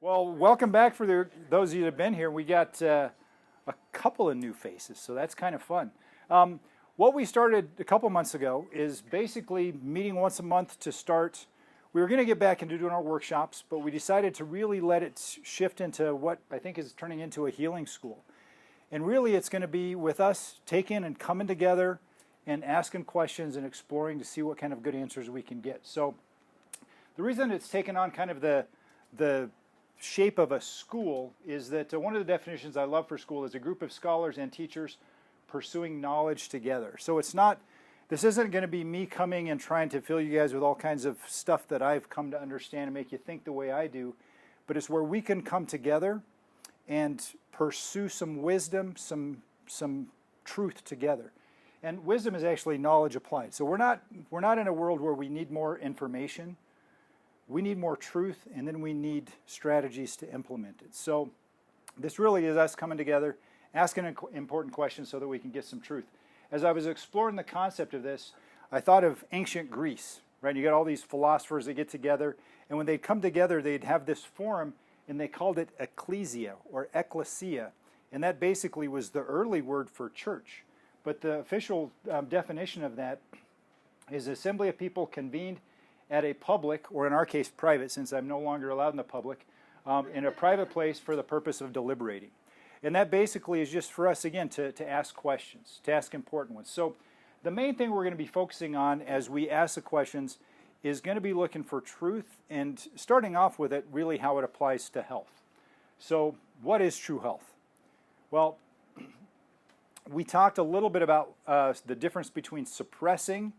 Well, welcome back for those of you that have been here. We got a couple of new faces, so that's kind of fun. What we started a couple months ago is basically meeting once a month to start. We were going to get back into doing our workshops, but we decided to really let it shift into what I think is turning into a healing school. And really it's going to be with us taking and coming together and asking questions and exploring to see what kind of good answers we can get. So the reason it's taken on kind of the shape of a school is that one of the definitions I love for school is a group of scholars and teachers pursuing knowledge together. So this isn't going to be me coming and trying to fill you guys with all kinds of stuff that I've come to understand and make you think the way I do, but it's where we can come together and pursue some wisdom, some truth together. And wisdom is actually knowledge applied. So we're not in a world where we need more information. We need more truth, and then we need strategies to implement it. So this really is us coming together, asking important questions so that we can get some truth. As I was exploring the concept of this, I thought of ancient Greece, right? You got all these philosophers that get together, and when they'd come together, they'd have this forum, and they called it ecclesia or ecclesia, and that basically was the early word for church. But the official definition of that is assembly of people convened at a public, or in our case private, since I'm no longer allowed in the public, in a private place for the purpose of deliberating. And that basically is just for us, again, to ask questions, to ask important ones. So the main thing we're going to be focusing on as we ask the questions is going to be looking for truth, and starting off with it, really how it applies to health. So what is true health? Well, we talked a little bit about the difference between suppressing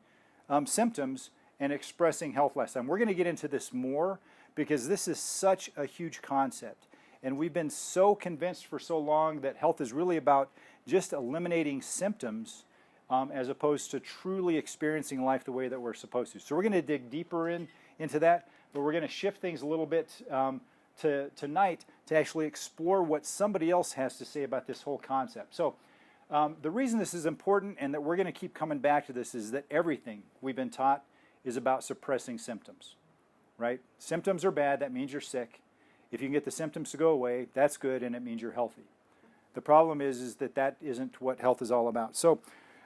symptoms and expressing health last time. We're going to get into this more because this is such a huge concept. And we've been so convinced for so long that health is really about just eliminating symptoms as opposed to truly experiencing life the way that we're supposed to. So we're going to dig deeper into that, but we're going to shift things a little bit tonight to actually explore what somebody else has to say about this whole concept. So the reason this is important and that we're going to keep coming back to this is that everything we've been taught is about suppressing symptoms, right? Symptoms are bad, that means you're sick. If you can get the symptoms to go away, that's good, and it means you're healthy. The problem is that isn't what health is all about. So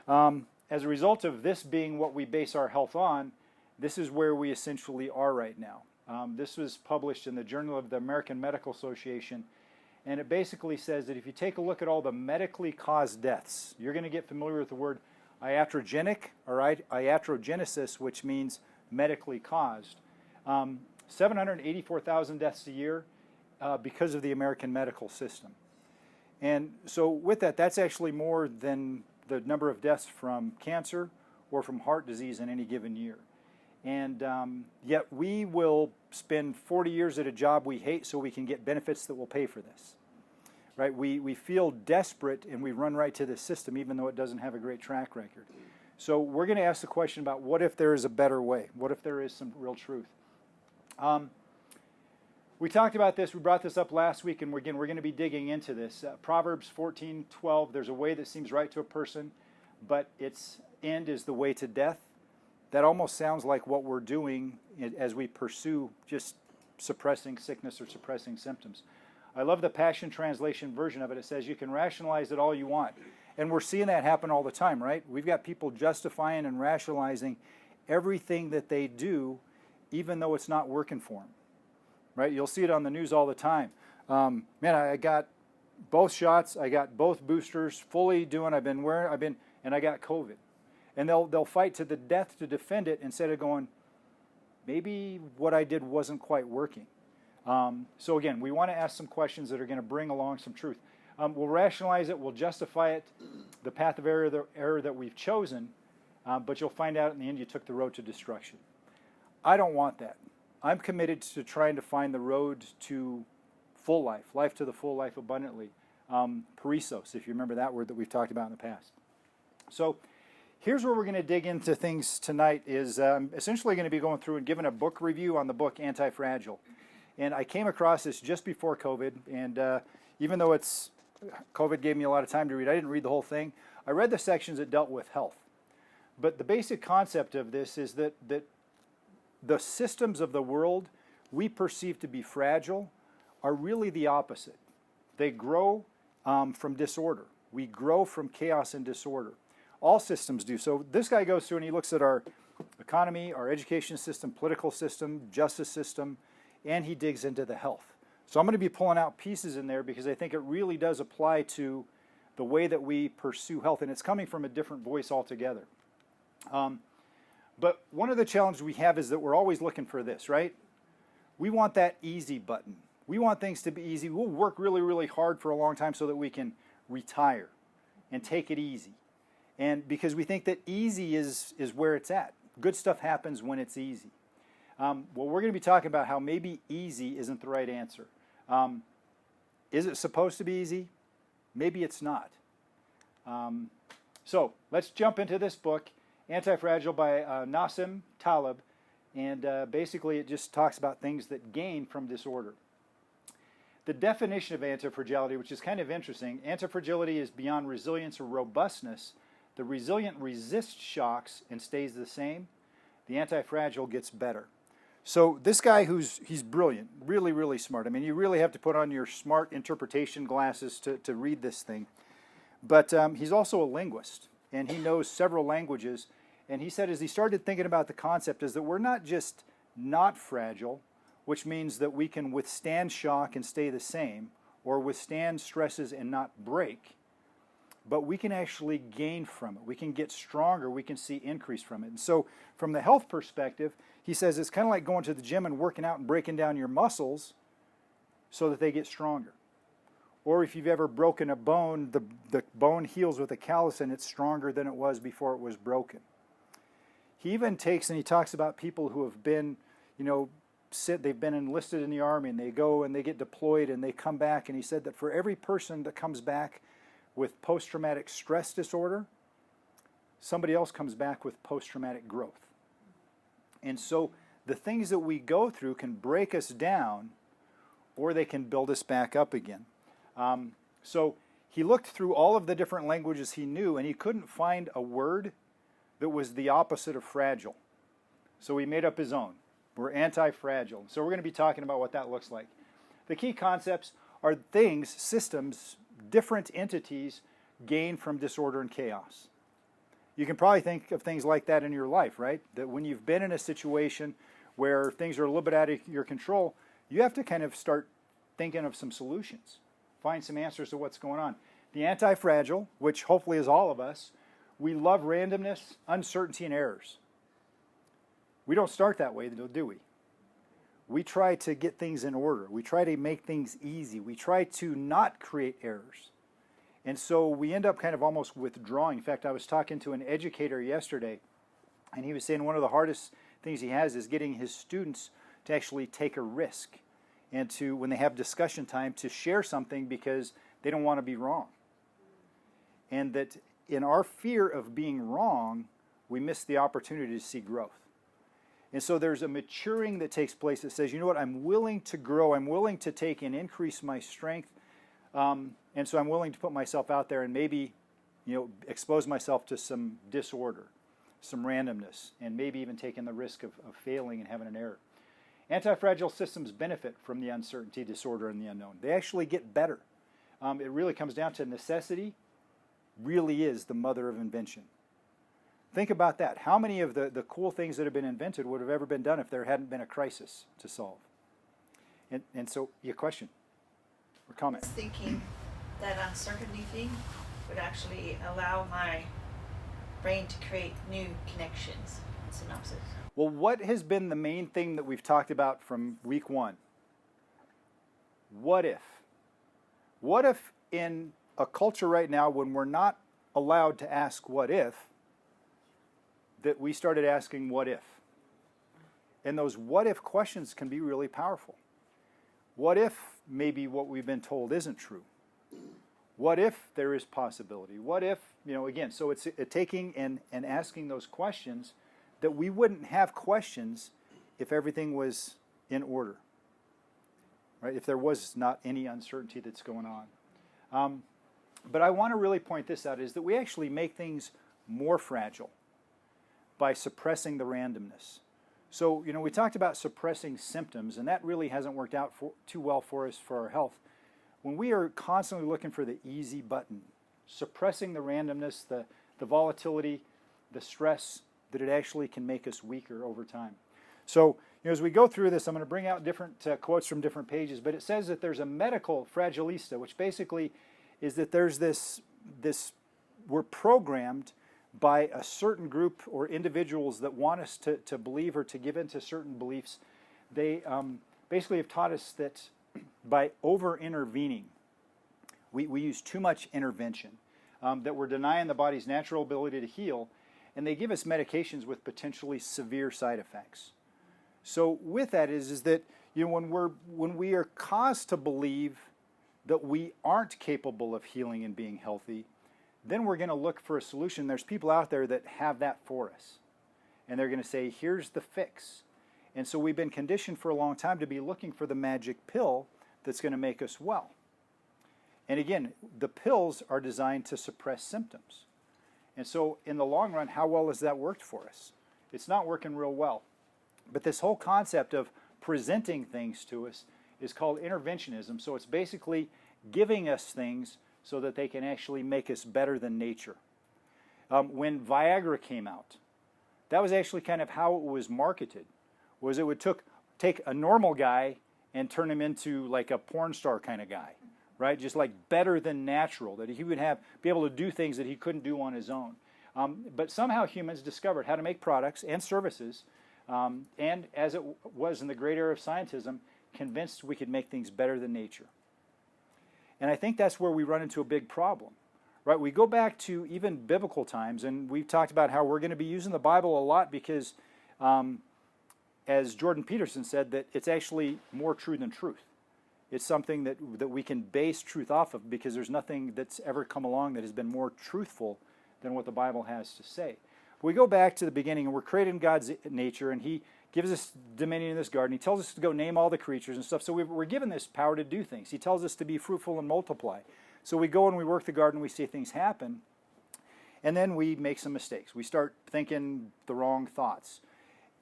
as a result of this being what we base our health on, this is where we essentially are right now. This was published in the Journal of the American Medical Association, and it basically says that if you take a look at all the medically caused deaths, you're going to get familiar with the word iatrogenic or iatrogenesis, which means medically caused. 784,000 deaths a year because of the American medical system. And so with that, that's actually more than the number of deaths from cancer or from heart disease in any given year. And yet we will spend 40 years at a job we hate so we can get benefits that will pay for this. Right? We feel desperate and we run right to this system even though it doesn't have a great track record. So we're going to ask the question about what if there is a better way? What if there is some real truth? We talked about this, we brought this up last week, and we're going to be digging into this. Proverbs 14:12, there's a way that seems right to a person, but its end is the way to death. That almost sounds like what we're doing as we pursue just suppressing sickness or suppressing symptoms. I love the Passion Translation version of it. It says you can rationalize it all you want. And we're seeing that happen all the time, right? We've got people justifying and rationalizing everything that they do, even though it's not working for them, right? You'll see it on the news all the time. Man, I got both shots, I got both boosters, fully doing, and I got COVID. And they'll fight to the death to defend it instead of going, maybe what I did wasn't quite working. So again, we want to ask some questions that are going to bring along some truth. We'll rationalize it, we'll justify it, the path of error that we've chosen, but you'll find out in the end you took the road to destruction. I don't want that. I'm committed to trying to find the road to full life, life to the full, life abundantly. Perissos, if you remember that word that we've talked about in the past. So here's where we're going to dig into things tonight is essentially going to be going through and giving a book review on the book Antifragile. And I came across this just before COVID, and even though COVID gave me a lot of time to read, I didn't read the whole thing. I read the sections that dealt with health. But the basic concept of this is that the systems of the world we perceive to be fragile are really the opposite. They grow from disorder. We grow from chaos and disorder. All systems do. So this guy goes through and he looks at our economy, our education system, political system, justice system, and he digs into the health. So I'm going to be pulling out pieces in there because I think it really does apply to the way that we pursue health, and it's coming from a different voice altogether. But one of the challenges we have is that we're always looking for this, right? We want that easy button. We want things to be easy. We'll work really, really hard for a long time so that we can retire and take it easy. And because we think that easy is where it's at. Good stuff happens when it's easy. Well, we're going to be talking about how maybe easy isn't the right answer. Is it supposed to be easy? Maybe it's not. So let's jump into this book, Antifragile by Nassim Taleb. And basically it just talks about things that gain from disorder. The definition of antifragility, which is kind of interesting, antifragility is beyond resilience or robustness. The resilient resists shocks and stays the same. The antifragile gets better. So this guy he's brilliant, really, really smart. I mean, you really have to put on your smart interpretation glasses to read this thing. But he's also a linguist, and he knows several languages. And he said as he started thinking about the concept is that we're not just not fragile, which means that we can withstand shock and stay the same, or withstand stresses and not break, but we can actually gain from it. We can get stronger. We can see increase from it. And so from the health perspective, he says it's kind of like going to the gym and working out and breaking down your muscles so that they get stronger. Or if you've ever broken a bone, the bone heals with a callus and it's stronger than it was before it was broken. He even takes and he talks about people who have been, they've been enlisted in the army and they go and they get deployed and they come back, and he said that for every person that comes back with post-traumatic stress disorder, somebody else comes back with post-traumatic growth. And so the things that we go through can break us down or they can build us back up again. So he looked through all of the different languages he knew and he couldn't find a word that was the opposite of fragile. So he made up his own. We're anti-fragile. So we're going to be talking about what that looks like. The key concepts are things, systems, different entities gain from disorder and chaos. You can probably think of things like that in your life, right? That when you've been in a situation where things are a little bit out of your control, you have to kind of start thinking of some solutions, find some answers to what's going on. The anti-fragile, which hopefully is all of us, we love randomness, uncertainty, and errors. We don't start that way, do we? We try to get things in order. We try to make things easy. We try to not create errors. And so we end up kind of almost withdrawing. In fact, I was talking to an educator yesterday, and he was saying one of the hardest things he has is getting his students to actually take a risk and to, when they have discussion time, to share something because they don't want to be wrong. And that in our fear of being wrong, we miss the opportunity to see growth. And so there's a maturing that takes place that says, you know what, I'm willing to grow, I'm willing to take and increase my strength, and so I'm willing to put myself out there and maybe, expose myself to some disorder, some randomness, and maybe even taking the risk of failing and having an error. Anti-fragile systems benefit from the uncertainty, disorder, and the unknown. They actually get better. It really comes down to necessity really is the mother of invention. Think about that. How many of the cool things that have been invented would have ever been done if there hadn't been a crisis to solve? And so, your question or comment? I was thinking that uncertainty thing would actually allow my brain to create new connections and synapses. Well, what has been the main thing that we've talked about from week one? What if? What if in a culture right now when we're not allowed to ask what if, that we started asking what if? And those what if questions can be really powerful. What if maybe what we've been told isn't true? What if there is possibility? What if, again, so it's taking and asking those questions that we wouldn't have questions if everything was in order, right? If there was not any uncertainty that's going on. But I want to really point this out, is that we actually make things more fragile by suppressing the randomness. So, we talked about suppressing symptoms, and that really hasn't worked out too well for us for our health. When we are constantly looking for the easy button, suppressing the randomness, the volatility, the stress, that it actually can make us weaker over time. So, as we go through this, I'm going to bring out different quotes from different pages, but it says that there's a medical fragilista, which basically is that there's this we're programmed by a certain group or individuals that want us to believe or to give into certain beliefs. They basically have taught us that by over-intervening, we use too much intervention, that we're denying the body's natural ability to heal, and they give us medications with potentially severe side effects. So with that is that when we are caused to believe that we aren't capable of healing and being healthy, then we're going to look for a solution. There's people out there that have that for us. And they're going to say, here's the fix. And so we've been conditioned for a long time to be looking for the magic pill that's going to make us well. And again, the pills are designed to suppress symptoms. And so in the long run, how well has that worked for us? It's not working real well. But this whole concept of presenting things to us is called interventionism. So it's basically giving us things so that they can actually make us better than nature. When Viagra came out, that was actually kind of how it was marketed, was it would take a normal guy and turn him into like a porn star kind of guy, right? Just like better than natural, that he would be able to do things that he couldn't do on his own. But somehow humans discovered how to make products and services, and as it was in the great era of scientism, convinced we could make things better than nature. And I think that's where we run into a big problem, right? We go back to even biblical times, and we've talked about how we're going to be using the Bible a lot because, as Jordan Peterson said, that it's actually more true than truth. It's something that we can base truth off of because there's nothing that's ever come along that has been more truthful than what the Bible has to say. But we go back to the beginning, and we're created in God's nature, and He gives us dominion in this garden. He tells us to go name all the creatures and stuff. So we're given this power to do things. He tells us to be fruitful and multiply. So we go and we work the garden, we see things happen, and then we make some mistakes. We start thinking the wrong thoughts.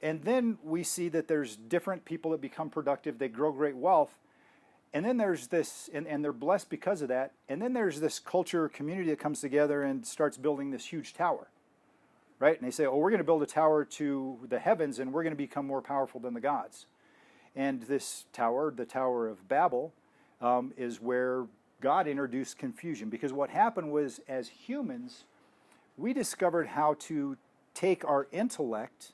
And then we see that there's different people that become productive, they grow great wealth, and then there's this, and they're blessed because of that, and then there's this culture, community that comes together and starts building this huge tower. Right? And they say, oh, we're going to build a tower to the heavens and we're going to become more powerful than the gods. And this tower, the Tower of Babel, is where God introduced confusion. Because what happened was, as humans, we discovered how to take our intellect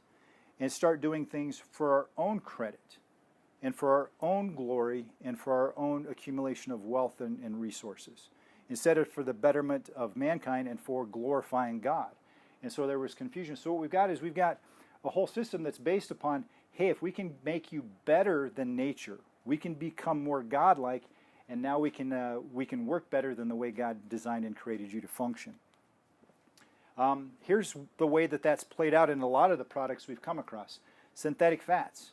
and start doing things for our own credit and for our own glory and for our own accumulation of wealth and resources, instead of for the betterment of mankind and for glorifying God. And so there was confusion. So what we've got is we've got a whole system that's based upon, hey, if we can make you better than nature, we can become more godlike, and now we can work better than the way God designed and created you to function. Here's the way that's played out in a lot of the products we've come across. Synthetic fats.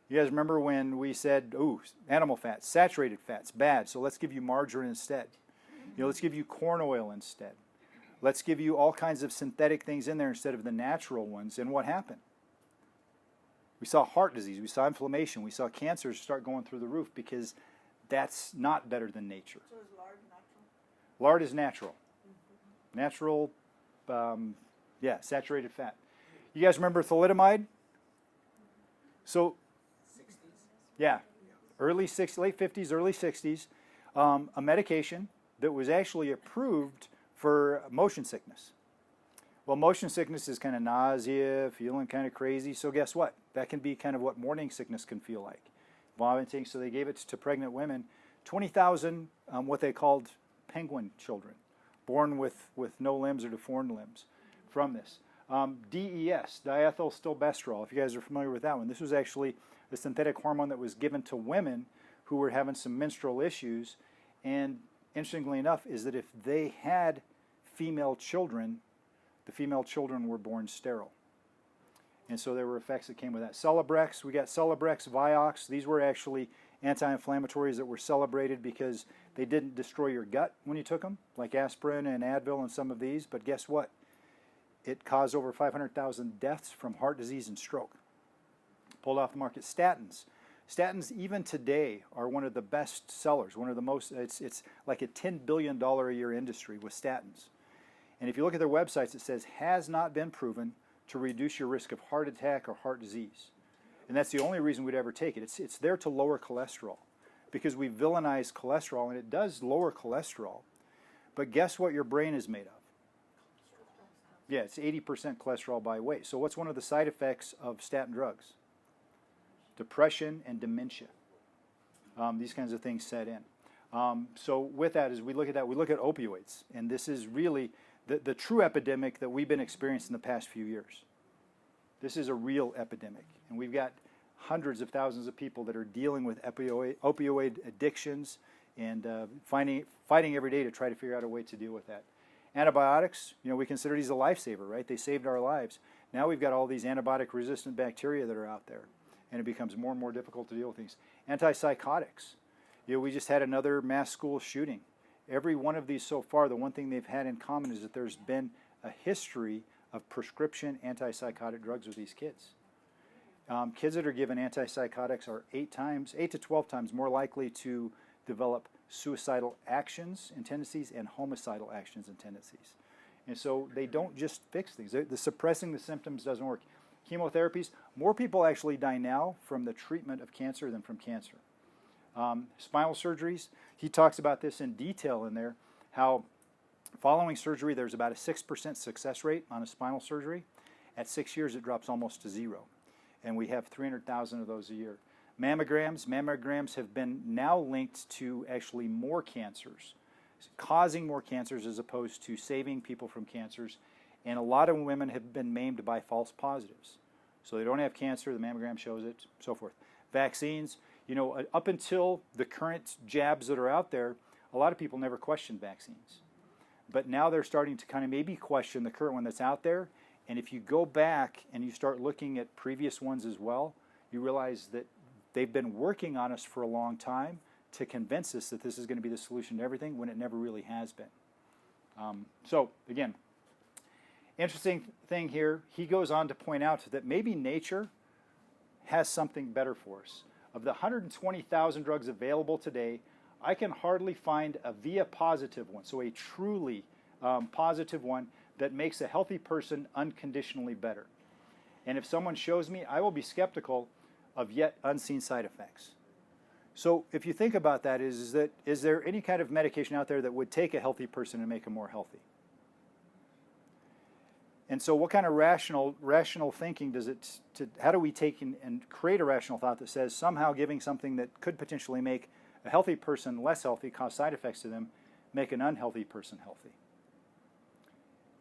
You guys remember when we said, ooh, animal fats, saturated fats, bad, so let's give you margarine instead. Let's give you corn oil instead. Let's give you all kinds of synthetic things in there instead of the natural ones. And what happened? We saw heart disease. We saw inflammation. We saw cancers start going through the roof because that's not better than nature. So is lard natural? Lard is natural. Natural, saturated fat. You guys remember thalidomide? So, 60s? yeah, late 50s, early 60s, a medication that was actually approved for motion sickness. Well, motion sickness is kind of nausea, feeling kind of crazy. So guess what? That can be kind of what morning sickness can feel like. Vomiting. So they gave it to pregnant women. 20,000 what they called penguin children, born with no limbs or deformed limbs from this. DES, diethylstilbestrol, if you guys are familiar with that one. This was actually a synthetic hormone that was given to women who were having some menstrual issues. And interestingly enough is that if they had female children, the female children were born sterile. And so there were effects that came with that. Celebrex, we got Celebrex, Vioxx. These were actually anti-inflammatories that were celebrated because they didn't destroy your gut when you took them, like aspirin and Advil and some of these. But guess what? It caused over 500,000 deaths from heart disease and stroke. pulled off the market. Statins. Statins, even today, are one of the best sellers, one of the most, it's like a $10 billion a year industry with statins. And if you look at their websites, it says, has not been proven to reduce your risk of heart attack or heart disease. And that's the only reason we'd ever take it. It's there to lower cholesterol, because we villainize cholesterol, and it does lower cholesterol. But guess what your brain is made of? Yeah, it's 80% cholesterol by weight. So what's one of the side effects of statin drugs? Depression and dementia. These kinds of things set in. So with that, as we look at that, we look at opioids. And this is really the true epidemic that we've been experiencing the past few years. This is a real epidemic. And we've got hundreds of thousands of people that are dealing with opioid addictions and fighting every day to try to figure out a way to deal with that. Antibiotics, we consider these a lifesaver, right? They saved our lives. Now we've got all these antibiotic-resistant bacteria that are out there, and it becomes more and more difficult to deal with things. Antipsychotics. We just had another mass school shooting. Every one of these so far, the one thing they've had in common is that there's been a history of prescription antipsychotic drugs with these kids. Kids that are given antipsychotics are 8 to 12 times more likely to develop suicidal actions and tendencies and homicidal actions and tendencies. And so they don't just fix things. The suppressing the symptoms doesn't work. Chemotherapies, more people actually die now from the treatment of cancer than from cancer. Spinal surgeries, he talks about this in detail in there, how following surgery there's about a 6% success rate on a spinal surgery. At 6 years it drops almost to 0. And we have 300,000 of those a year. Mammograms have been now linked to actually more cancers, causing more cancers as opposed to saving people from cancers. And a lot of women have been maimed by false positives. So they don't have cancer, the mammogram shows it, so forth. Vaccines, up until the current jabs that are out there, a lot of people never questioned vaccines. But now they're starting to kind of maybe question the current one that's out there. And if you go back and you start looking at previous ones as well, you realize that they've been working on us for a long time to convince us that this is going to be the solution to everything when it never really has been. So again, interesting thing here, he goes on to point out that maybe nature has something better for us. Of the 120,000 drugs available today, I can hardly find a via positive one, so a truly positive one that makes a healthy person unconditionally better. And if someone shows me, I will be skeptical of yet unseen side effects. So if you think about that, is there any kind of medication out there that would take a healthy person and make them more healthy? And so what kind of rational thinking does it, how do we take and create a rational thought that says somehow giving something that could potentially make a healthy person less healthy, cause side effects to them, make an unhealthy person healthy?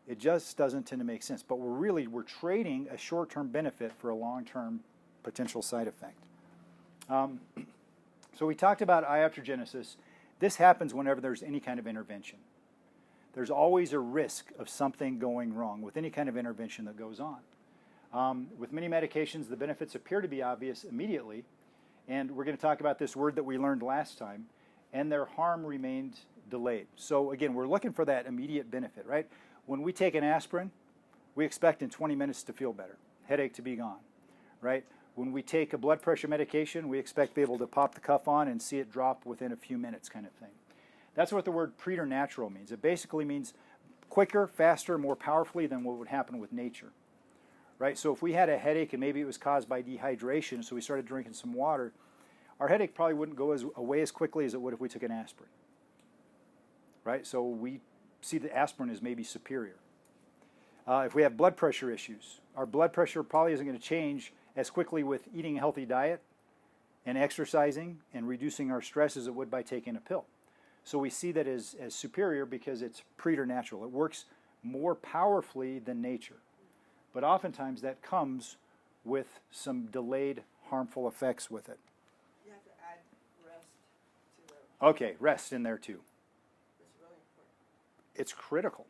It just doesn't tend to make sense. But we're trading a short-term benefit for a long-term potential side effect. So we talked about iatrogenesis. This happens whenever there's any kind of intervention. There's always a risk of something going wrong with any kind of intervention that goes on. With many medications, the benefits appear to be obvious immediately, and we're going to talk about this word that we learned last time, and their harm remained delayed. So again, we're looking for that immediate benefit, right? When we take an aspirin, we expect in 20 minutes to feel better, headache to be gone, right? When we take a blood pressure medication, we expect to be able to pop the cuff on and see it drop within a few minutes kind of thing. That's what the word preternatural means. It basically means quicker, faster, more powerfully than what would happen with nature, right? So if we had a headache and maybe it was caused by dehydration, so we started drinking some water, our headache probably wouldn't go away as quickly as it would if we took an aspirin, right? So we see that aspirin is maybe superior. If we have blood pressure issues, our blood pressure probably isn't going to change as quickly with eating a healthy diet and exercising and reducing our stress as it would by taking a pill. So we see that as superior because it's preternatural. It works more powerfully than nature. But oftentimes that comes with some delayed harmful effects with it. You have to add rest to the... Okay, rest in there too. It's really important. It's critical.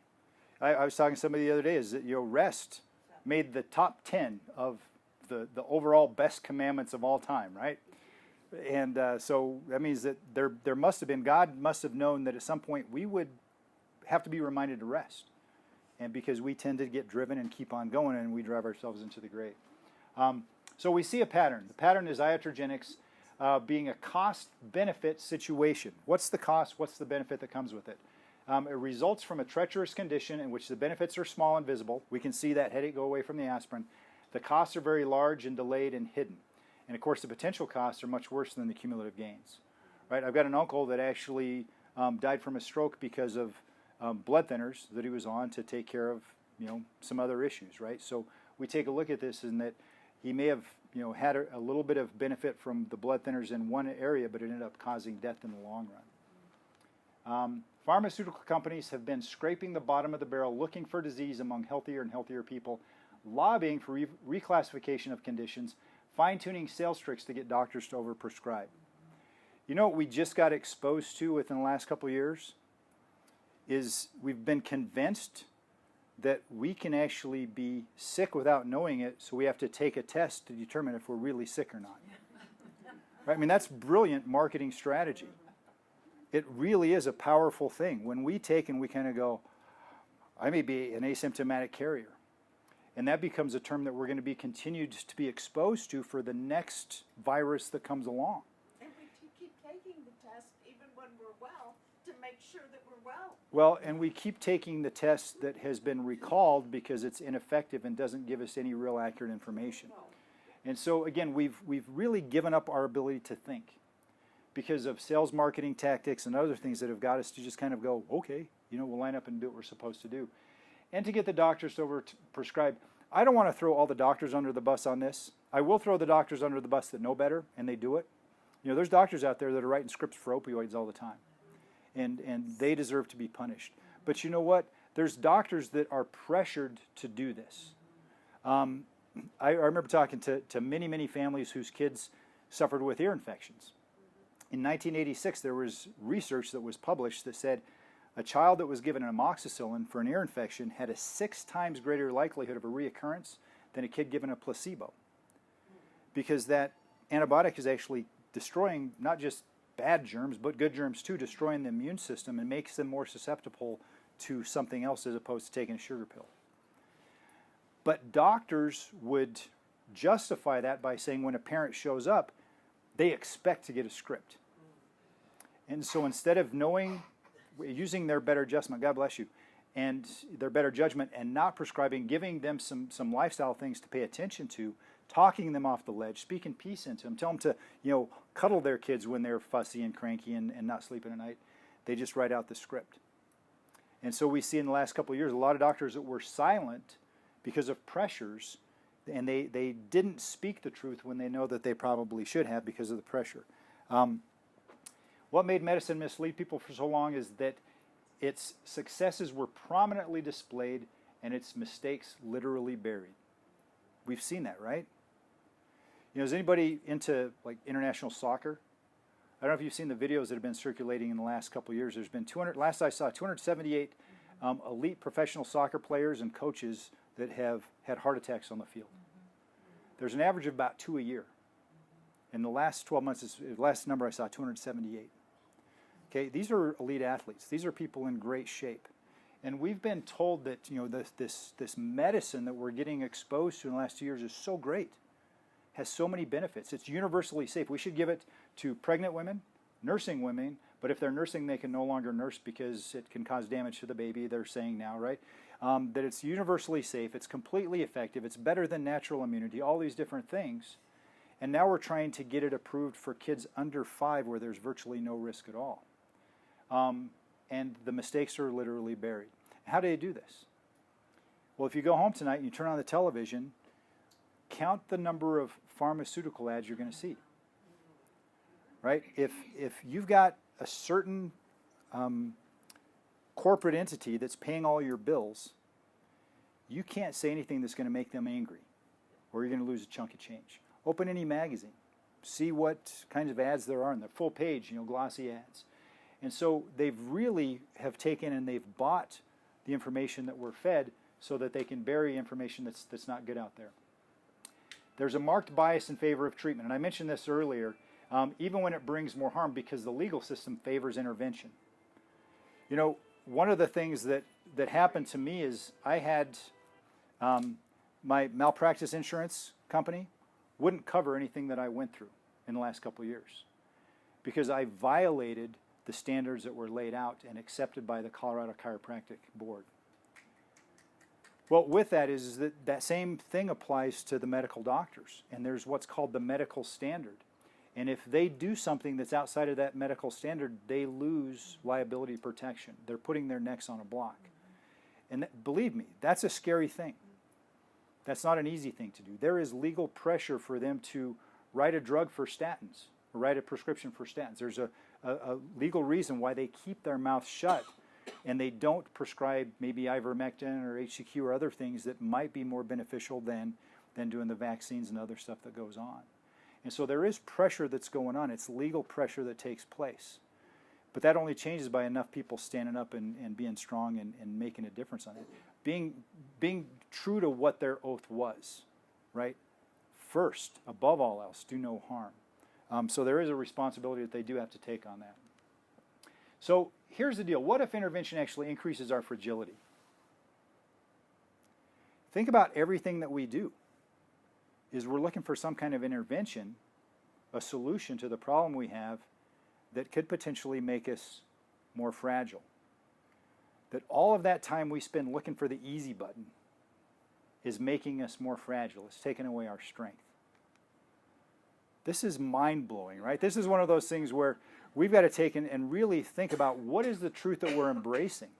I was talking to somebody the other day, is that rest made the top 10 of the overall best commandments of all time, right? And so that means that there must have been, God must have known that at some point we would have to be reminded to rest. And because we tend to get driven and keep on going and we drive ourselves into the grave. So we see a pattern. The pattern is iatrogenics being a cost-benefit situation. What's the cost? What's the benefit that comes with it? It results from a treacherous condition in which the benefits are small and visible. We can see that headache go away from the aspirin. The costs are very large and delayed and hidden. And of course, the potential costs are much worse than the cumulative gains. Right? I've got an uncle that actually died from a stroke because of blood thinners that he was on to take care of, some other issues. Right? So we take a look at this in that he may have, had a little bit of benefit from the blood thinners in one area, but it ended up causing death in the long run. Pharmaceutical companies have been scraping the bottom of the barrel, looking for disease among healthier and healthier people, lobbying for reclassification of conditions, fine-tuning sales tricks to get doctors to overprescribe. You know what we just got exposed to within the last couple of years is we've been convinced that we can actually be sick without knowing it, so we have to take a test to determine if we're really sick or not. Right? I mean, that's brilliant marketing strategy. It really is a powerful thing. When we take and we kind of go, I may be an asymptomatic carrier. And that becomes a term that we're going to be continued to be exposed to for the next virus that comes along. And we keep taking the test even when we're well to make sure that we're well. Well, and we keep taking the test that has been recalled because it's ineffective and doesn't give us any real accurate information. No. And so again, we've really given up our ability to think because of sales marketing tactics and other things that have got us to just kind of go, okay, we'll line up and do what we're supposed to do. And to get the doctors to prescribe. I don't want to throw all the doctors under the bus on this. I will throw the doctors under the bus that know better, and they do it. There's doctors out there that are writing scripts for opioids all the time, and they deserve to be punished. But you know what? There's doctors that are pressured to do this. I remember talking to many, many families whose kids suffered with ear infections. In 1986, there was research that was published that said a child that was given an amoxicillin for an ear infection had a 6 times greater likelihood of a reoccurrence than a kid given a placebo. Because that antibiotic is actually destroying not just bad germs, but good germs too, destroying the immune system and makes them more susceptible to something else as opposed to taking a sugar pill. But doctors would justify that by saying when a parent shows up, they expect to get a script. And so instead of using their better adjustment, God bless you, and their better judgment and not prescribing, giving them some lifestyle things to pay attention to, talking them off the ledge, speaking peace into them, tell them to cuddle their kids when they're fussy and cranky and not sleeping at night. They just write out the script. And so we see in the last couple of years a lot of doctors that were silent because of pressures, and they didn't speak the truth when they know that they probably should have because of the pressure. What made medicine mislead people for so long is that its successes were prominently displayed and its mistakes literally buried. We've seen that, right? Is anybody into international soccer? I don't know if you've seen the videos that have been circulating in the last couple of years. There's been 278 elite professional soccer players and coaches that have had heart attacks on the field. There's an average of about 2 a year. In the last 12 months, the last number I saw, 278. Okay, these are elite athletes. These are people in great shape. And we've been told that this medicine that we're getting exposed to in the last 2 years is so great, has so many benefits. It's universally safe. We should give it to pregnant women, nursing women, but if they're nursing, they can no longer nurse because it can cause damage to the baby, they're saying now, right? That it's universally safe, it's completely effective, it's better than natural immunity, all these different things. And now we're trying to get it approved for kids under 5 where there's virtually no risk at all. And the mistakes are literally buried. How do they do this? Well, if you go home tonight and you turn on the television, count the number of pharmaceutical ads you're going to see. Right? If you've got a certain corporate entity that's paying all your bills, you can't say anything that's going to make them angry, or you're going to lose a chunk of change. Open any magazine, see what kinds of ads there are in the full page, glossy ads. And so they've really have taken and they've bought the information that we're fed so that they can bury information that's not good out there. There's a marked bias in favor of treatment, and I mentioned this earlier, even when it brings more harm because the legal system favors intervention. One of the things that happened to me is I had my malpractice insurance company wouldn't cover anything that I went through in the last couple of years because I violated the standards that were laid out and accepted by the Colorado Chiropractic Board. Well, with that is that same thing applies to the medical doctors, and there's what's called the medical standard. And if they do something that's outside of that medical standard, they lose liability protection. They're putting their necks on a block. And believe me, that's a scary thing. That's not an easy thing to do. There is legal pressure for them to write a drug for statins, or write a prescription for statins. There's a legal reason why they keep their mouth shut and they don't prescribe maybe ivermectin or HCQ or other things that might be more beneficial than doing the vaccines and other stuff that goes on. And so there is pressure that's going on. It's legal pressure that takes place. But that only changes by enough people standing up and being strong and making a difference on it. Being true to what their oath was, right? First, above all else, do no harm. So there is a responsibility that they do have to take on that. So here's the deal. What if intervention actually increases our fragility? Think about everything that we do. Is we're looking for some kind of intervention, a solution to the problem we have that could potentially make us more fragile. That all of that time we spend looking for the easy button is making us more fragile. It's taking away our strength. This is mind-blowing, right? This is one of those things where we've got to take and really think about what is the truth that we're embracing.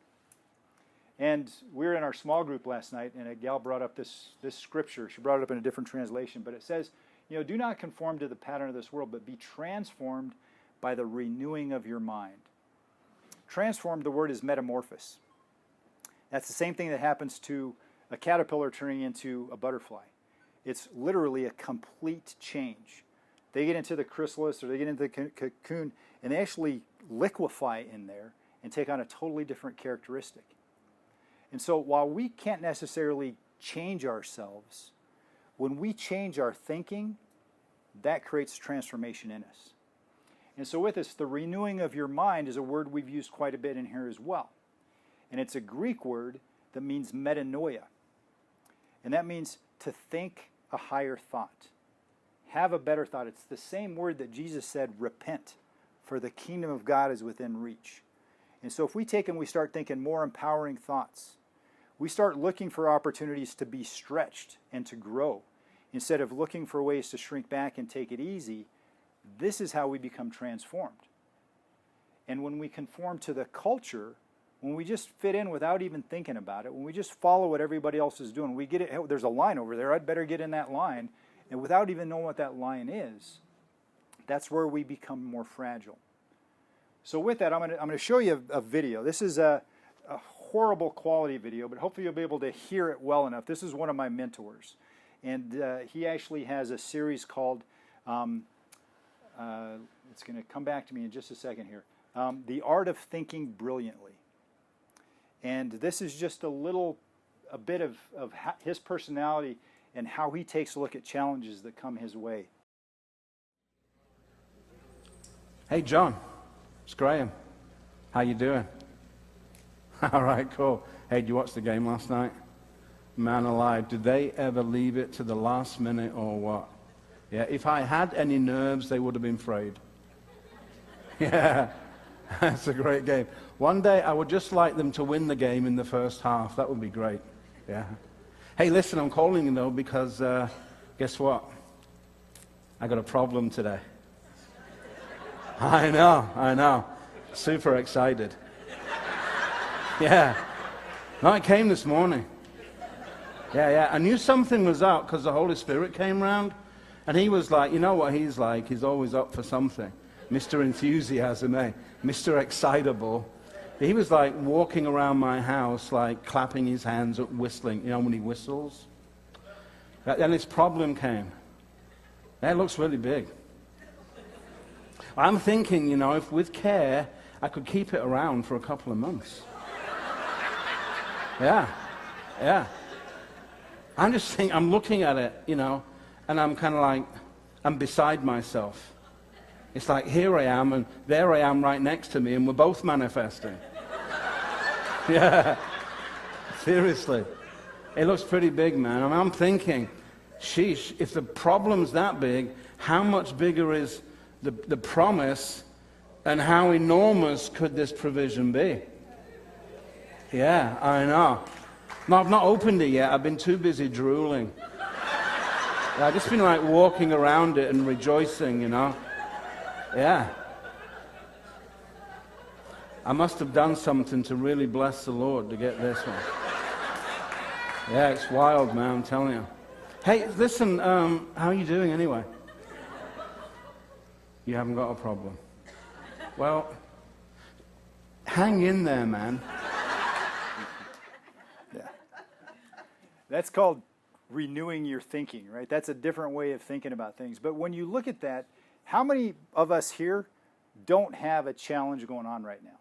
And we were in our small group last night, and a gal brought up this scripture. She brought it up in a different translation, but it says, do not conform to the pattern of this world, but be transformed by the renewing of your mind. Transformed, the word is metamorphosis. That's the same thing that happens to a caterpillar turning into a butterfly. It's literally a complete change. They get into the chrysalis or they get into the cocoon, and they actually liquefy in there and take on a totally different characteristic. And so while we can't necessarily change ourselves, when we change our thinking, that creates transformation in us. And so with this, the renewing of your mind is a word we've used quite a bit in here as well. And it's a Greek word that means metanoia. And that means to think a higher thought. Have a better thought. It's the same word that Jesus said, repent, for the kingdom of God is within reach. And so if we take and we start thinking more empowering thoughts, we start looking for opportunities to be stretched and to grow. Instead of looking for ways to shrink back and take it easy, this is how we become transformed. And when we conform to the culture, when we just fit in without even thinking about it, when we just follow what everybody else is doing, we get it, oh, there's a line over there, I'd better get in that line. And without even knowing what that line is, that's where we become more fragile. So with that, I'm going to show you a video. This is a horrible quality video, but hopefully you'll be able to hear it well enough. This is one of my mentors. And he actually has a series called, it's going to come back to me in just a second here, The Art of Thinking Brilliantly. And this is just a bit of his personality and how he takes a look at challenges that come his way. Hey, John. It's Graham. How you doing? All right, cool. Hey, did you watch the game last night? Man alive, did they ever leave it to the last minute or what? Yeah, if I had any nerves, they would have been frayed. Yeah, that's a great game. One day, I would just like them to win the game in the first half. That would be great. Yeah. Hey, listen, I'm calling you, though, because guess what? I got a problem today. I know. Super excited. Yeah. No, it came this morning. Yeah. I knew something was up because the Holy Spirit came round, and he was like, you know what he's like? He's always up for something. Mr. Enthusiasm, eh? Mr. Excitable. He was like walking around my house, like clapping his hands, whistling. You know when he whistles? Then his problem came. That looks really big. I'm thinking, if with care, I could keep it around for a couple of months. Yeah. I'm looking at it, and I'm kind of like, I'm beside myself. It's like here I am, and there I am right next to me, and we're both manifesting. Yeah. Seriously. It looks pretty big, man. I'm thinking, sheesh, if the problem's that big, how much bigger is the promise, and how enormous could this provision be? Yeah, I know. No, I've not opened it yet. I've been too busy drooling. Yeah, I've just been like walking around it and rejoicing, you know. Yeah. I must have done something to really bless the Lord to get this one. Yeah, it's wild, man, I'm telling you. Hey, listen, how are you doing anyway? You haven't got a problem. Well, hang in there, man. Yeah. That's called renewing your thinking, right? That's a different way of thinking about things. But when you look at that, how many of us here don't have a challenge going on right now?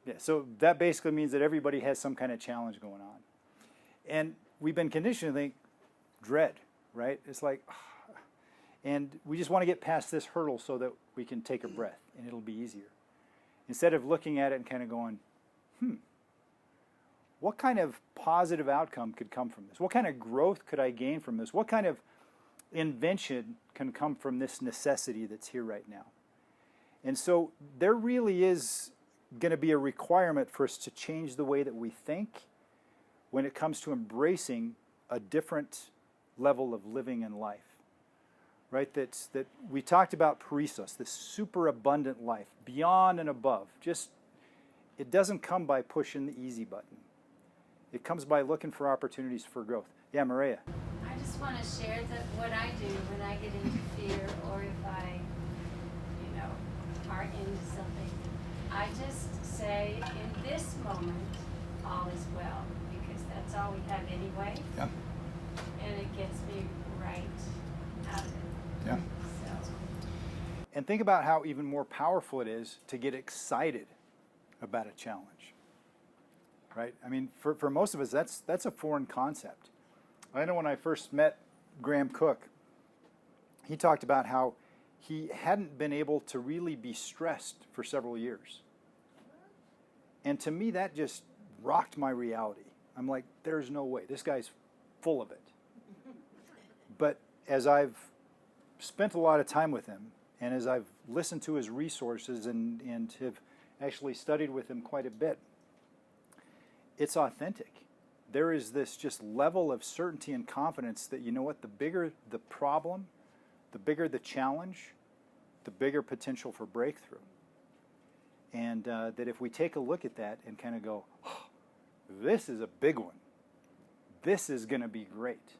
Yeah, so that basically means that everybody has some kind of challenge going on. And we've been conditioned to think dread, right? It's like, and we just want to get past this hurdle so that we can take a breath and it'll be easier. Instead of looking at it and kind of going, what kind of positive outcome could come from this? What kind of growth could I gain from this? What kind of invention can come from this necessity that's here right now? And so there really is going to be a requirement for us to change the way that we think when it comes to embracing a different level of living in life. Right? That we talked about perissos, this super abundant life, beyond and above. Just, it doesn't come by pushing the easy button. It comes by looking for opportunities for growth. Yeah, Maria. I just want to share that what I do when I get into fear, or if I, are into something, I just say, in this moment, all is well, because that's all we have anyway. Yeah. And it gets me right out of it. Yeah. So. And think about how even more powerful it is to get excited about a challenge. Right? I mean, for most of us, that's a foreign concept. I know when I first met Graham Cook, he talked about how he hadn't been able to really be stressed for several years. And to me, that just rocked my reality. I'm like, there's no way. This guy's full of it. But as I've spent a lot of time with him, and as I've listened to his resources and have actually studied with him quite a bit, it's authentic. There is this just level of certainty and confidence that, you know what, the bigger the problem, the bigger the challenge, the bigger potential for breakthrough. And that if we take a look at that and kind of go, oh, this is a big one. This is going to be great.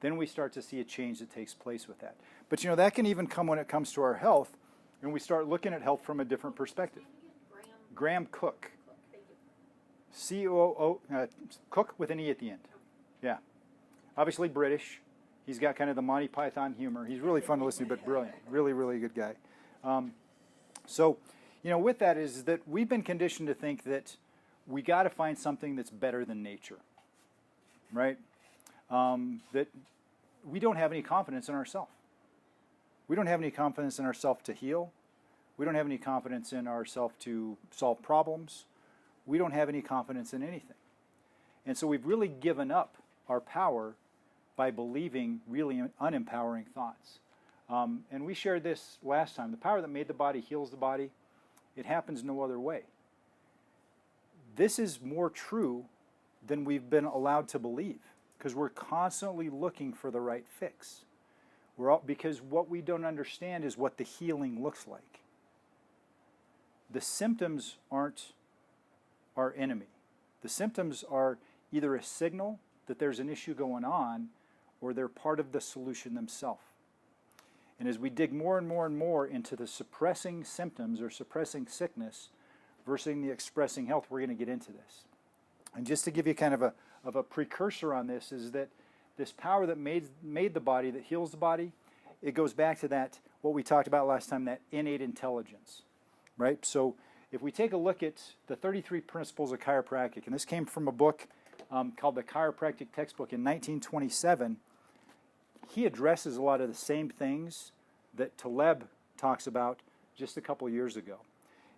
Then we start to see a change that takes place with that. But that can even come when it comes to our health, and we start looking at health from a different perspective. Graham Cook. C-O-O, Cook with an E at the end. Yeah. Obviously British. He's got kind of the Monty Python humor. He's really fun to listen to, but brilliant. Really, really good guy. So, with that is that we've been conditioned to think that we got to find something that's better than nature. Right? That we don't have any confidence in ourselves. We don't have any confidence in ourselves to heal. We don't have any confidence in ourselves to solve problems. We don't have any confidence in anything. And so we've really given up our power by believing really unempowering thoughts. And we shared this last time. The power that made the body heals the body. It happens no other way. This is more true than we've been allowed to believe, because we're constantly looking for the right fix. Because what we don't understand is what the healing looks like. The symptoms aren't our enemy. The symptoms are either a signal that there's an issue going on, or they're part of the solution themselves. And as we dig more and more and more into the suppressing symptoms or suppressing sickness versus the expressing health, we're going to get into this. And just to give you kind of a precursor on this, is that this power that made the body, that heals the body, it goes back to that, what we talked about last time, that innate intelligence, right? So if we take a look at the 33 principles of chiropractic, and this came from a book called the Chiropractic Textbook in 1927, he addresses a lot of the same things that Taleb talks about just a couple years ago.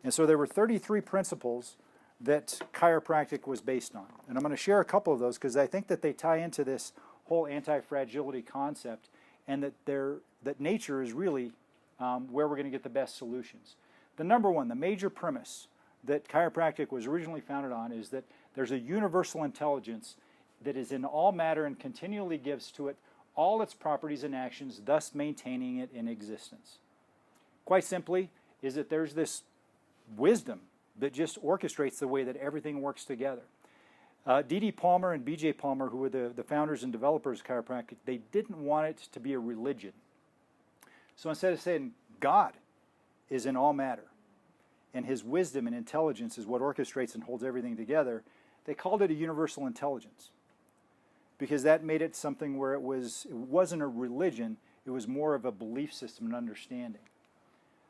And so there were 33 principles that chiropractic was based on. And I'm going to share a couple of those because I think that they tie into this whole anti-fragility concept, and that nature is really where we're going to get the best solutions. The number one, the major premise that chiropractic was originally founded on is that there's a universal intelligence that is in all matter and continually gives to it all its properties and actions, thus maintaining it in existence. Quite simply, is that there's this wisdom that just orchestrates the way that everything works together. D.D. Palmer and B.J. Palmer, who were the founders and developers of chiropractic, they didn't want it to be a religion. So instead of saying God is in all matter, and his wisdom and intelligence is what orchestrates and holds everything together, they called it a universal intelligence, because that made it something where it wasn't a religion, it was more of a belief system and understanding.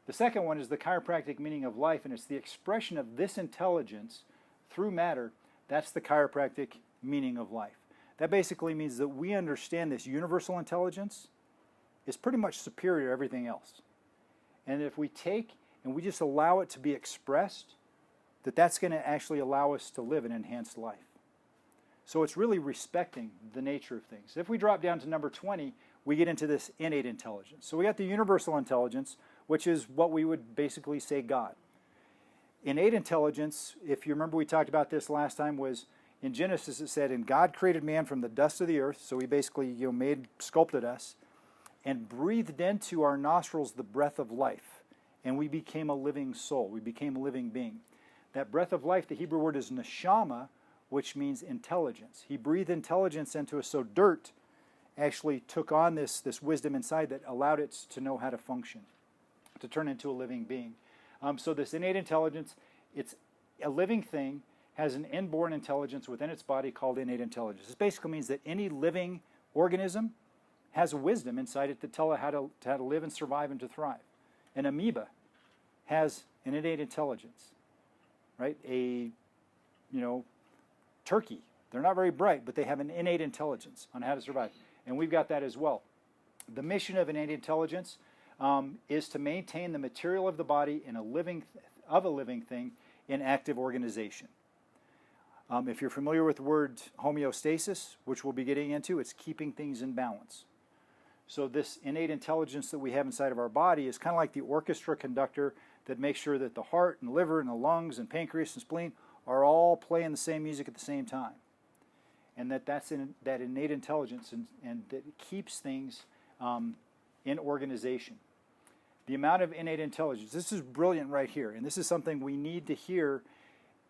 The second one is the chiropractic meaning of life, and it's the expression of this intelligence through matter. That's the chiropractic meaning of life. That basically means that we understand this universal intelligence is pretty much superior to everything else. And if we take and we just allow it to be expressed, that's going to actually allow us to live an enhanced life. So it's really respecting the nature of things. If we drop down to number 20, we get into this innate intelligence. So we got the universal intelligence, which is what we would basically say God. Innate intelligence, if you remember we talked about this last time, was in Genesis it said, and God created man from the dust of the earth, so he basically sculpted us, and breathed into our nostrils the breath of life, and we became a living soul, we became a living being. That breath of life, the Hebrew word is neshama, which means intelligence. He breathed intelligence into us, so dirt actually took on this wisdom inside that allowed it to know how to function, to turn into a living being. So this innate intelligence, it's a living thing, has an inborn intelligence within its body called innate intelligence. This basically means that any living organism has a wisdom inside it to tell it how to live and survive and to thrive. An amoeba has an innate intelligence, right? Turkey, they're not very bright, but they have an innate intelligence on how to survive. And we've got that as well. The mission of innate intelligence is to maintain the material of the body in a living thing in active organization. If you're familiar with the word homeostasis, which we'll be getting into, it's keeping things in balance. So this innate intelligence that we have inside of our body is kind of like the orchestra conductor that makes sure that the heart and liver and the lungs and pancreas and spleen are all playing the same music at the same time. And that's that innate intelligence and that keeps things in organization. The amount of innate intelligence, this is brilliant right here, and this is something we need to hear,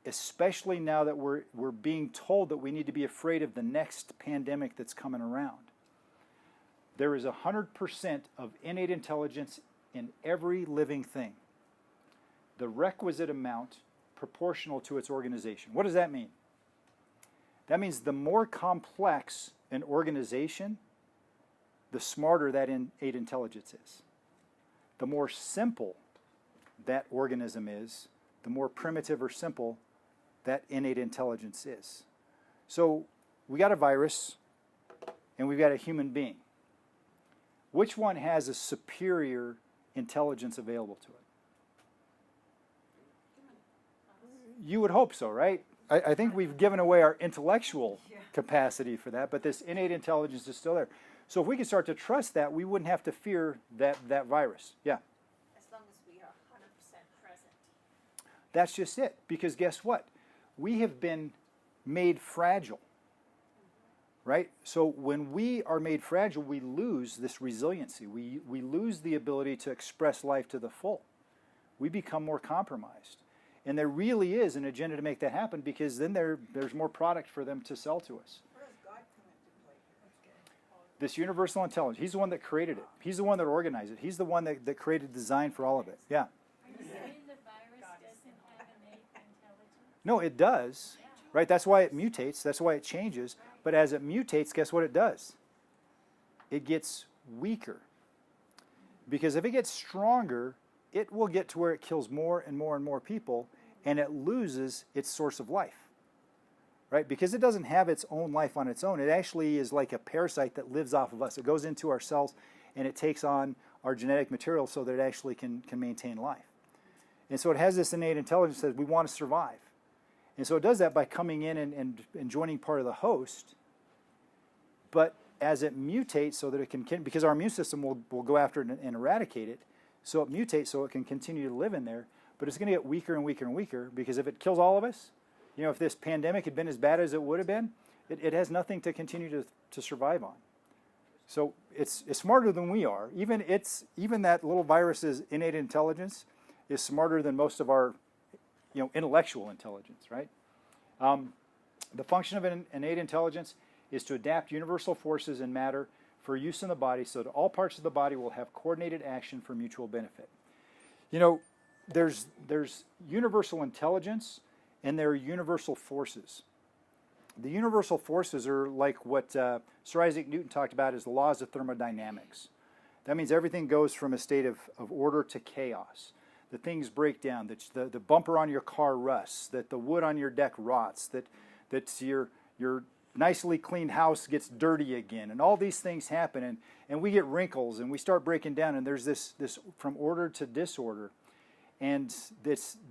especially now that we're being told that we need to be afraid of the next pandemic that's coming around. There is 100% of innate intelligence in every living thing. The requisite amount proportional to its organization. What does that mean? That means the more complex an organization, the smarter that innate intelligence is. The more simple that organism is, the more primitive or simple that innate intelligence is. So we got a virus and we've got a human being. Which one has a superior intelligence available to it? You would hope so, right? I think we've given away our intellectual capacity for that, but this innate intelligence is still there. So if we could start to trust that, we wouldn't have to fear that virus. Yeah. As long as we are 100% present. That's just it. Because guess what? We have been made fragile. Right? So when we are made fragile, we lose this resiliency. We lose the ability to express life to the full. We become more compromised. And there really is an agenda to make that happen, because then there's more product for them to sell to us. Where does God come into play? This universal intelligence, he's the one that created it. He's the one that organized it. He's the one that created design for all of it. Yeah. Are you saying the virus doesn't have innate intelligence? No, it does. Right? That's why it mutates. That's why it changes. But as it mutates, guess what it does? It gets weaker. Because if it gets stronger, it will get to where it kills more and more and more people, and it loses its source of life. Right? Because it doesn't have its own life on its own. It actually is like a parasite that lives off of us. It goes into our cells and it takes on our genetic material so that it actually can maintain life. And so it has this innate intelligence that we want to survive. And so it does that by coming in and joining part of the host. But as it mutates so that it can, because our immune system will go after it and eradicate it, so it mutates so it can continue to live in there, but it's going to get weaker and weaker and weaker, because if it kills all of us, if this pandemic had been as bad as it would have been, it has nothing to continue to survive on. So it's smarter than we are. Even that little virus's innate intelligence is smarter than most of our intellectual intelligence, right? The function of an innate intelligence is to adapt universal forces in matter for use in the body so that all parts of the body will have coordinated action for mutual benefit. There's universal intelligence and there are universal forces. The universal forces are like what Sir Isaac Newton talked about as the laws of thermodynamics. That means everything goes from a state of order to chaos. That things break down, that the bumper on your car rusts, that the wood on your deck rots, that your nicely cleaned house gets dirty again, and all these things happen, and we get wrinkles, and we start breaking down, and there's this from order to disorder. And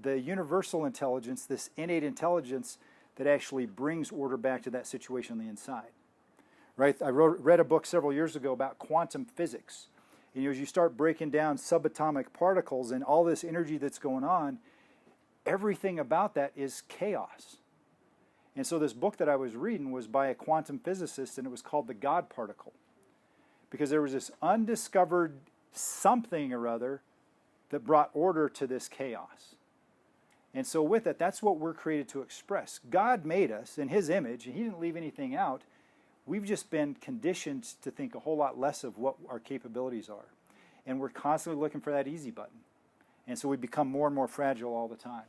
the universal intelligence, this innate intelligence that actually brings order back to that situation on the inside. Right? I read a book several years ago about quantum physics. And as you start breaking down subatomic particles and all this energy that's going on, everything about that is chaos. And so this book that I was reading was by a quantum physicist, and it was called The God Particle. Because there was this undiscovered something or other that brought order to this chaos. And so with it, that's what we're created to express. God made us in His image, and He didn't leave anything out. We've just been conditioned to think a whole lot less of what our capabilities are. And we're constantly looking for that easy button. And so we become more and more fragile all the time.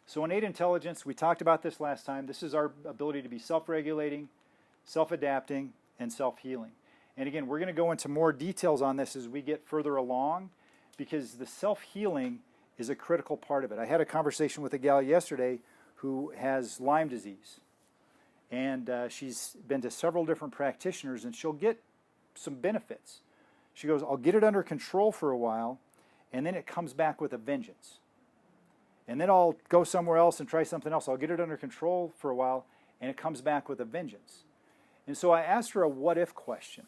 So innate intelligence, we talked about this last time. This is our ability to be self-regulating, self-adapting, and self-healing. And again, we're going to go into more details on this as we get further along, because the self-healing is a critical part of it. I had a conversation with a gal yesterday who has Lyme disease. And she's been to several different practitioners, and she'll get some benefits. She goes, I'll get it under control for a while, and then it comes back with a vengeance. And then I'll go somewhere else and try something else. I'll get it under control for a while, and it comes back with a vengeance. And so I asked her a what-if question.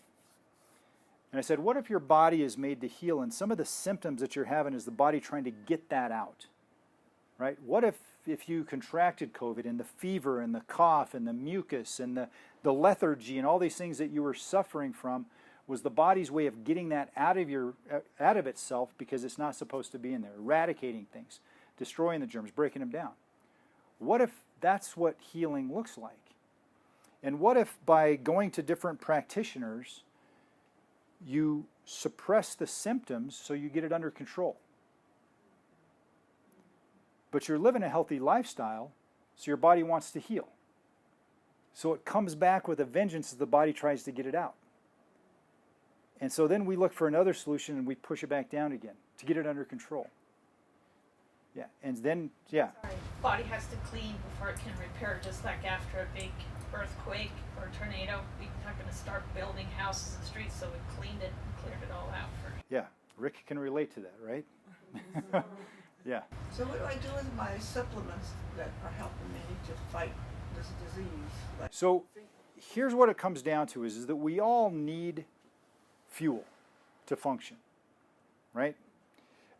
And I said, what if your body is made to heal, and some of the symptoms that you're having is the body trying to get that out? Right? What if you contracted COVID and the fever and the cough and the mucus and the lethargy and all these things that you were suffering from was the body's way of getting that out of itself because it's not supposed to be in there, eradicating things, destroying the germs, breaking them down? What if that's what healing looks like? And what if by going to different practitioners, you suppress the symptoms so you get it under control? But you're living a healthy lifestyle, so your body wants to heal. So it comes back with a vengeance as the body tries to get it out. And so then we look for another solution and we push it back down again to get it under control. Yeah, and then, yeah. Sorry. Body has to clean before it can repair, just like after a big earthquake or tornado. We're not going to start building houses and streets, so we cleaned it and cleared it all out first. Yeah, Rick can relate to that, right? Yeah. So what do I do with my supplements that are helping me to fight this disease? So here's what it comes down to is that we all need fuel to function, right?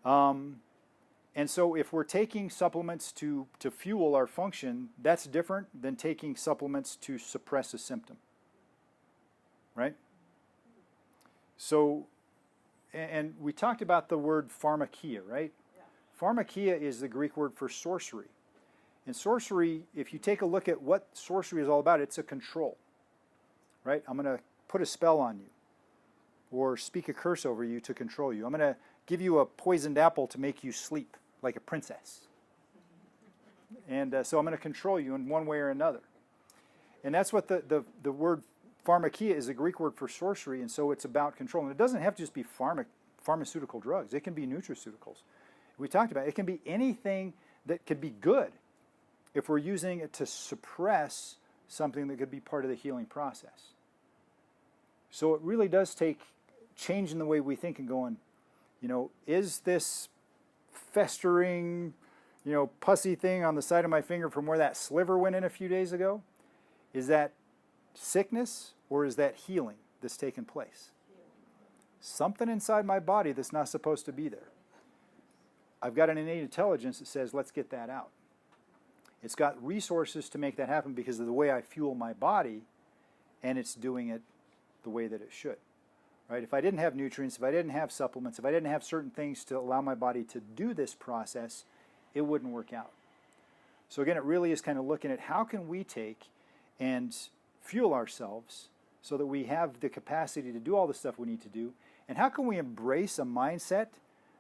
And so if we're taking supplements to fuel our function, that's different than taking supplements to suppress a symptom, right? So, and we talked about the word pharmakia, right? Pharmakia is the Greek word for sorcery. And sorcery, if you take a look at what sorcery is all about, it's a control, right? I'm going to put a spell on you or speak a curse over you to control you. I'm going to give you a poisoned apple to make you sleep like a princess. And so I'm going to control you in one way or another. And that's what the word pharmakia is, the Greek word for sorcery, and so it's about control. And it doesn't have to just be pharmaceutical drugs. It can be nutraceuticals. We talked about it can be anything that could be good if we're using it to suppress something that could be part of the healing process. So it really does take changing the way we think and going, is this festering, pussy thing on the side of my finger from where that sliver went in a few days ago, is that sickness or is that healing that's taken place? Something inside my body that's not supposed to be there. I've got an innate intelligence that says, let's get that out. It's got resources to make that happen because of the way I fuel my body, and it's doing it the way that it should. Right? If I didn't have nutrients, if I didn't have supplements, if I didn't have certain things to allow my body to do this process, it wouldn't work out. So again, it really is kind of looking at how can we take and fuel ourselves so that we have the capacity to do all the stuff we need to do, and how can we embrace a mindset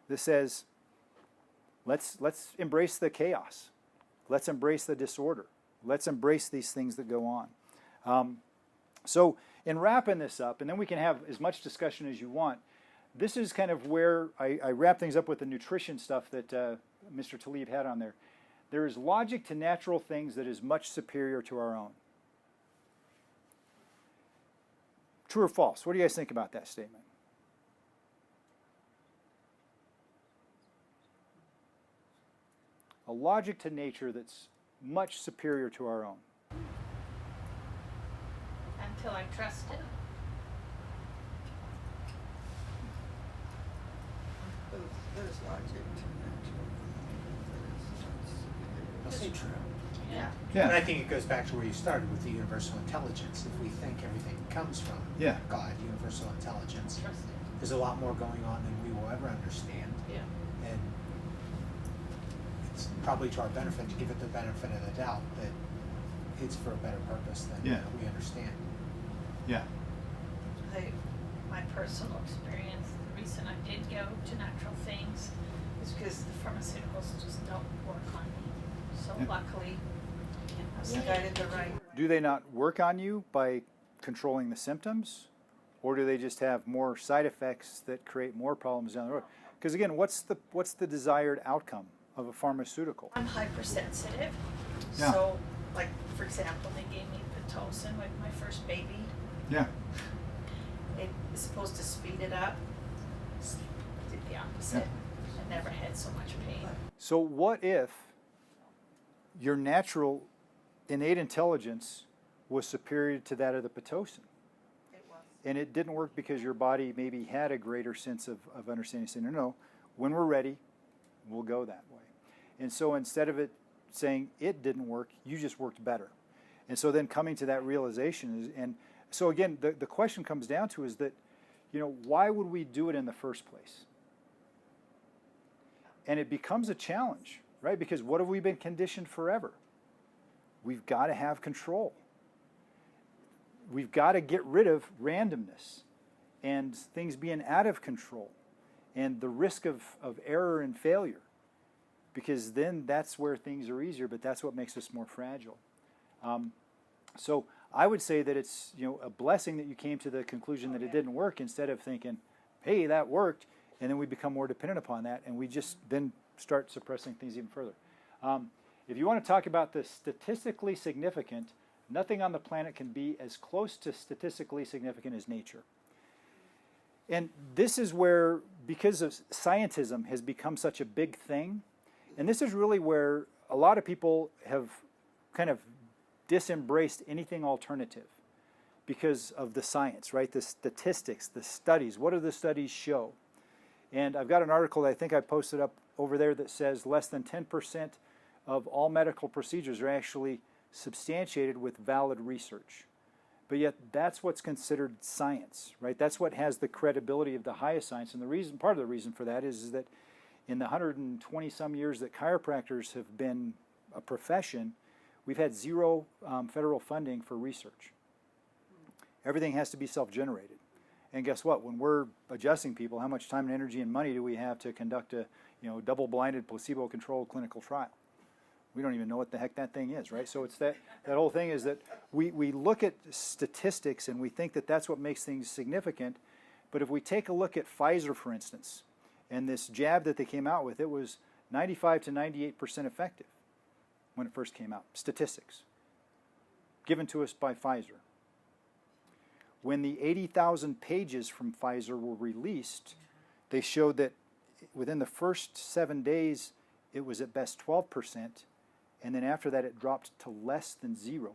that says, let's embrace the chaos, let's embrace the disorder, let's embrace these things that go on. So in wrapping this up, and then we can have as much discussion as you want, this is kind of where I wrap things up with the nutrition stuff that Mr. Talib had on there. There is logic to natural things that is much superior to our own. True or false? What do you guys think about that statement? A logic to nature that's much superior to our own. Until I trust it. There's logic to I'll say true. Yeah. But I think it goes back to where you started with the universal intelligence. If we think everything comes from God, universal intelligence, Trust it. there's a lot more going on than we will ever understand. Yeah. And it's probably to our benefit to give it the benefit of the doubt that it's for a better purpose than we understand. Yeah. My personal experience, the reason I did go to natural things is because the pharmaceuticals just don't work on me. So luckily, I was guided the right. Do they not work on you by controlling the symptoms, or do they just have more side effects that create more problems down the road? Because again, what's the desired outcome of a pharmaceutical? I'm hypersensitive. Yeah. So, like, for example, they gave me Pitocin with my first baby. Yeah. It is supposed to speed it up. Did the opposite. I never had so much pain. So what if your natural innate intelligence was superior to that of the Pitocin? It was. And it didn't work because your body maybe had a greater sense of understanding, saying, no, when we're ready, we'll go that way. And so instead of it saying it didn't work, you just worked better. And so then coming to that realization is, and so again, the question comes down to is that, why would we do it in the first place? And it becomes a challenge, right? Because what have we been conditioned forever? We've got to have control. We've got to get rid of randomness and things being out of control and the risk of error and failure, because then that's where things are easier, but that's what makes us more fragile. So I would say that it's a blessing that you came to the conclusion that it didn't work, instead of thinking, hey, that worked, and then we become more dependent upon that, and we just then start suppressing things even further. If you want to talk about the statistically significant, nothing on the planet can be as close to statistically significant as nature. And this is where, because of scientism has become such a big thing, and this is really where a lot of people have kind of disembraced anything alternative because of the science, right? The statistics, the studies. What do the studies show? And I've got an article that I think I posted up over there that says less than 10% of all medical procedures are actually substantiated with valid research. But yet that's what's considered science, right? That's what has the credibility of the highest science. And the reason, part of the reason for that is that in the 120 some years that chiropractors have been a profession, we've had zero federal funding for research. Everything has to be self-generated. And guess what? When we're adjusting people, how much time and energy and money do we have to conduct a double-blinded, placebo-controlled clinical trial? We don't even know what the heck that thing is, right? So it's that whole thing is that we look at statistics and we think that that's what makes things significant. But if we take a look at Pfizer, for instance, and this jab that they came out with, it was 95 to 98% effective when it first came out. Statistics given to us by Pfizer. When the 80,000 pages from Pfizer were released, they showed that within the first 7 days, it was at best 12%, and then after that it dropped to less than 0%,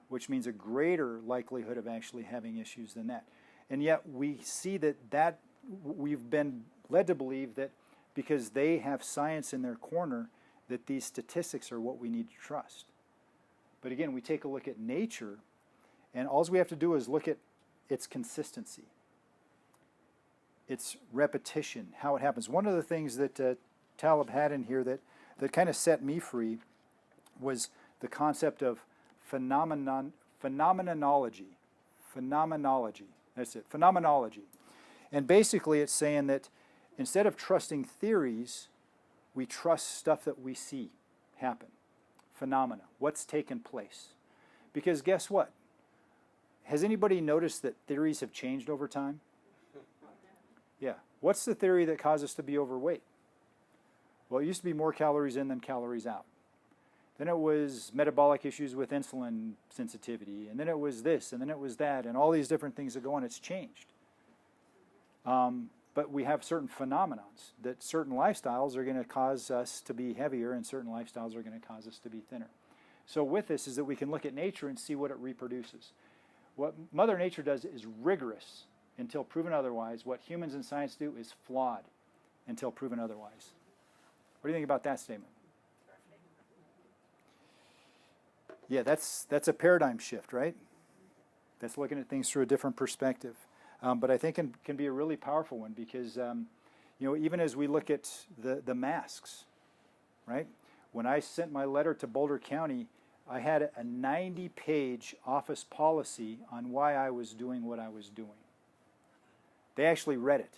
which means a greater likelihood of actually having issues than that. And yet we see that we've been led to believe that because they have science in their corner, that these statistics are what we need to trust. But again, we take a look at nature, and all we have to do is look at its consistency, its repetition, how it happens. One of the things that Taleb had in here that kind of set me free was the concept of phenomenology. That's it, phenomenology. And basically it's saying that instead of trusting theories, we trust stuff that we see happen. Phenomena, what's taken place. Because guess what? Has anybody noticed that theories have changed over time? Yeah. What's the theory that caused us to be overweight? Well, it used to be more calories in than calories out. Then it was metabolic issues with insulin sensitivity, and then it was this, and then it was that, and all these different things that go on. It's changed. But we have certain phenomenons that certain lifestyles are going to cause us to be heavier and certain lifestyles are going to cause us to be thinner. So with this is that we can look at nature and see what it reproduces. What Mother Nature does is rigorous until proven otherwise. What humans and science do is flawed until proven otherwise. What do you think about that statement? Yeah, that's a paradigm shift, right? That's looking at things through a different perspective. But I think it can be a really powerful one because, even as we look at the masks, right? When I sent my letter to Boulder County, I had a 90-page office policy on why I was doing what I was doing. They actually read it.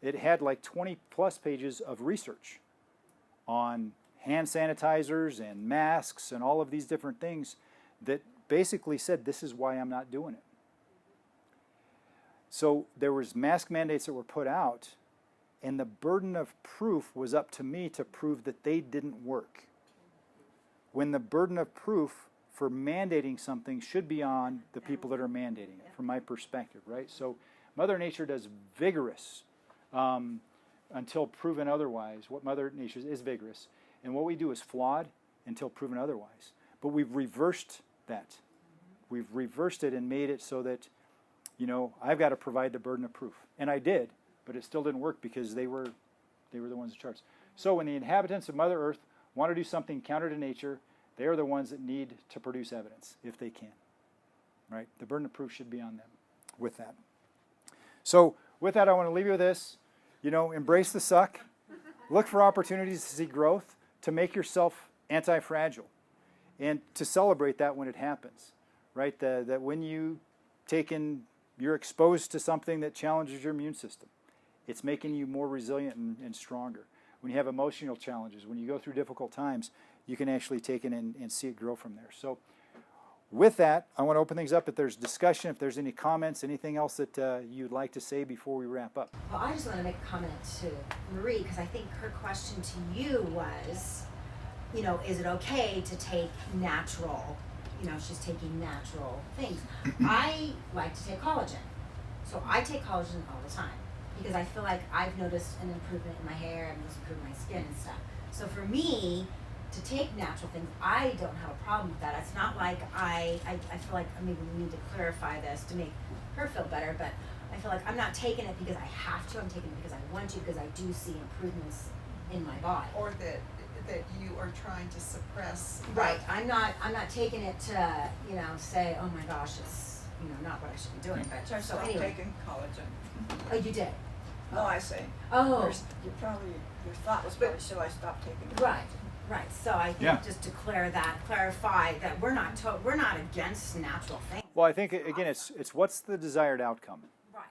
It had like 20-plus pages of research on hand sanitizers and masks and all of these different things that basically said, this is why I'm not doing it. So there was mask mandates that were put out, and the burden of proof was up to me to prove that they didn't work. When the burden of proof for mandating something should be on the people that are mandating it, from my perspective, right? So Mother Nature does vigorous until proven otherwise. What Mother Nature is vigorous. And what we do is flawed until proven otherwise. But we've reversed that. We've reversed it and made it so that, I've got to provide the burden of proof. And I did, but it still didn't work because they were the ones in charge. So when the inhabitants of Mother Earth want to do something counter to nature, they are the ones that need to produce evidence, if they can. Right? The burden of proof should be on them with that. So with that, I want to leave you with this. Embrace the suck. Look for opportunities to see growth, to make yourself anti-fragile, and to celebrate that when it happens. Right? That when you're exposed to something that challenges your immune system, it's making you more resilient and stronger. When you have emotional challenges, when you go through difficult times, you can actually take it and see it grow from there. So with that, I want to open things up. If there's discussion, if there's any comments, anything else that you'd like to say before we wrap up. Well, I just want to make a comment to Marie, because I think her question to you was, is it okay to take natural, she's taking natural things. I like to take collagen. So I take collagen all the time because I feel like I've noticed an improvement in my hair, I've noticed improvement in my skin and stuff. So for me, to take natural things, I don't have a problem with that. It's not like I feel like maybe we need to clarify this to make her feel better, but I feel like I'm not taking it because I have to, I'm taking it because I want to, because I do see improvements in my body. Or that you are trying to suppress. Right. I'm not taking it to, say, oh my gosh, it's, not what I should be doing. But So I stopped taking collagen. Oh, you did? No, I say. Oh. Your thought was probably, so I stopped taking it. Right. So I think just to clarify that we're not against natural things. Well, I think, again, it's what's the desired outcome, Right.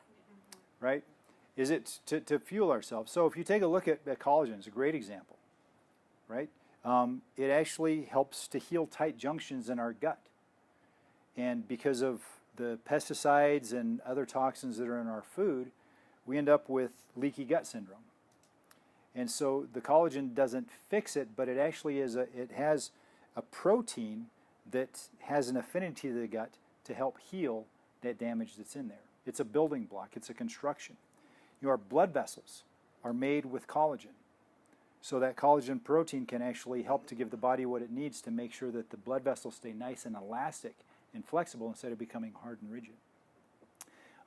right? Is it to fuel ourselves? So if you take a look at collagen, it's a great example, right? It actually helps to heal tight junctions in our gut. And because of the pesticides and other toxins that are in our food, we end up with leaky gut syndrome. And so the collagen doesn't fix it, but it actually it has a protein that has an affinity to the gut to help heal that damage that's in there. It's a building block. It's a construction. Our blood vessels are made with collagen. So that collagen protein can actually help to give the body what it needs to make sure that the blood vessels stay nice and elastic and flexible instead of becoming hard and rigid.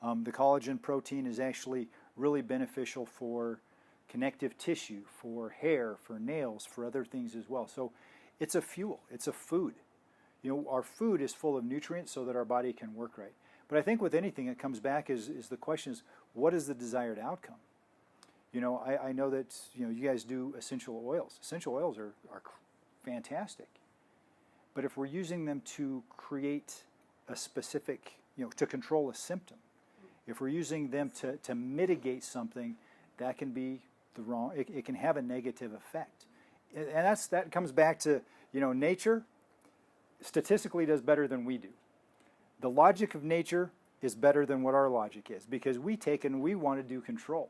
The collagen protein is actually really beneficial for connective tissue, for hair, for nails, for other things as well. So it's a fuel, it's a food. You know, our food is full of nutrients so that our body can work right. But I think with anything, it comes back is the question is, what is the desired outcome? You know, I know that, you know, you guys do essential oils. Essential oils are fantastic. But if we're using them to create a specific, you know, to control a symptom, if we're using them to mitigate something, that can be the wrong, it can have a negative effect. And that comes back to, you know, nature statistically does better than we do. The logic of nature is better than what our logic is because we take and we want to do control.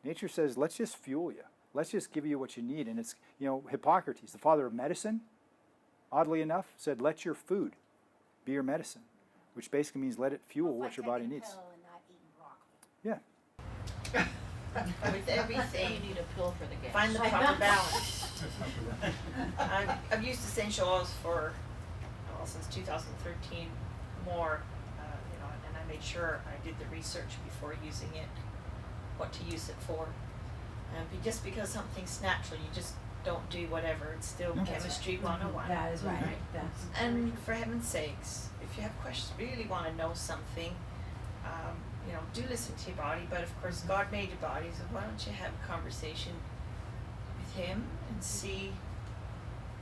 Nature says, let's just fuel you. Let's just give you what you need. And it's, you know, Hippocrates, the father of medicine, oddly enough, said, let your food be your medicine, which basically means let it fuel what your body needs. Yeah. With everything, You need a pill for the gas. find the proper balance. I've used essential oils for, well, since 2013 more, you know, and I made sure I did the research before using it, what to use it for. Just because something's natural, you just don't do whatever. It's still chemistry 101. That is right. And for heaven's sakes, if you have questions, really want to know something, you know, do listen to your body. But of course, God made your body, so why don't you have a conversation with Him and see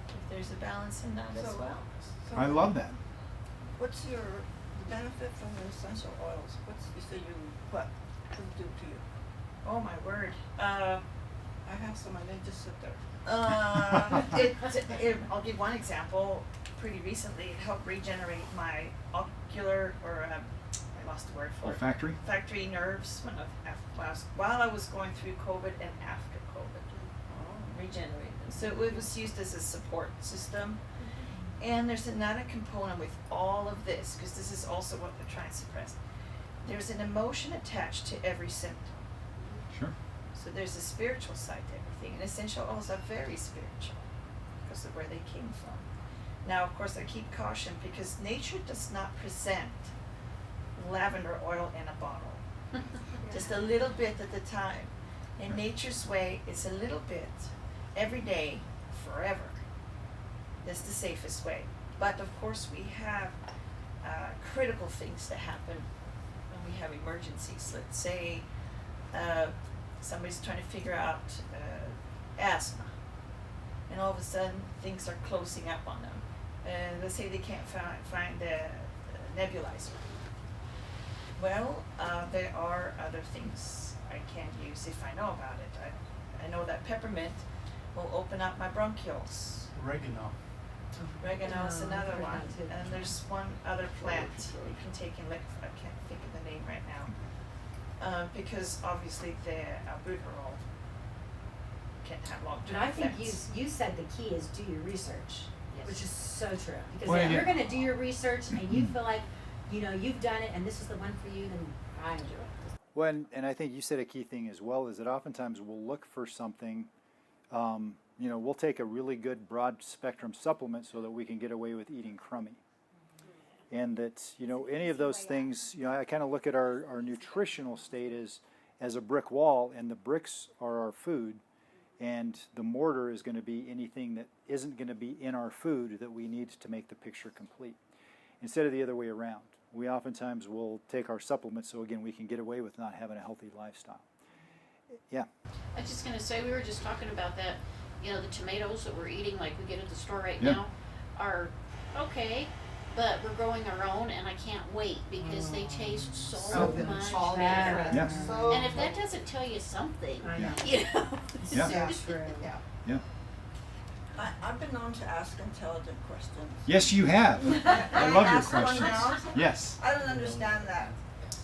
if there's a balance in that as well. I love that. What's your benefit from the essential oils? What does it do to you? Oh my word. I have some and they just sit there. I'll give one example. Pretty recently, it helped regenerate my ocular, or I lost the word for it. Olfactory nerves while I was going through COVID and after COVID. Regenerated them. So it was used as a support system. And there's another component with all of this, because this is also what we're trying to suppress. There's an emotion attached to every symptom. Sure. So there's a spiritual side to everything, and essential oils are very spiritual because of where they came from. Now, of course, I keep caution because nature does not present lavender oil in a bottle. Just a little bit at a time. In nature's way, it's a little bit every day, forever. That's the safest way. But of course, we have critical things that happen when we have emergencies. Let's say somebody's trying to figure out asthma, and all of a sudden things are closing up on them. Let's say they can't find a nebulizer. Well, there are other things I can use if I know about it. I know that peppermint will open up my bronchioles. Oregano is another one, and there's one other plant you can take in liquid. I can't think of the name right now, because obviously the albuterol can have long-term And I think effects. you said the key is do your research, which is so true. Because Well, if yeah. you're going to do your research and you feel like, you know, you've done it and this is the one for you, then I enjoy it. Well, and I think you said a key thing as well is that oftentimes we'll look for something, you know, we'll take a really good broad spectrum supplement so that we can get away with eating crummy. And that, you know, any of those things, you know, I kind of look at our nutritional state as a brick wall, and the bricks are our food, and the mortar is going to be anything that isn't going to be in our food that we need to make the picture complete. Instead of the other way around. We oftentimes will take our supplements so, again, we can get away with not having a healthy lifestyle. Yeah. I was just going to say, we were just talking about that, you know, the tomatoes that we're eating, like we get at the store right Yeah. now, are okay, but we're growing our own, and I can't wait because they taste so much better. Yeah. So And if that doesn't tell you something, I know. you know. Yeah. So true. Yeah. I've been known to ask intelligent questions. Yes, you have. I love your Ask one questions. now. Yes. I don't understand that.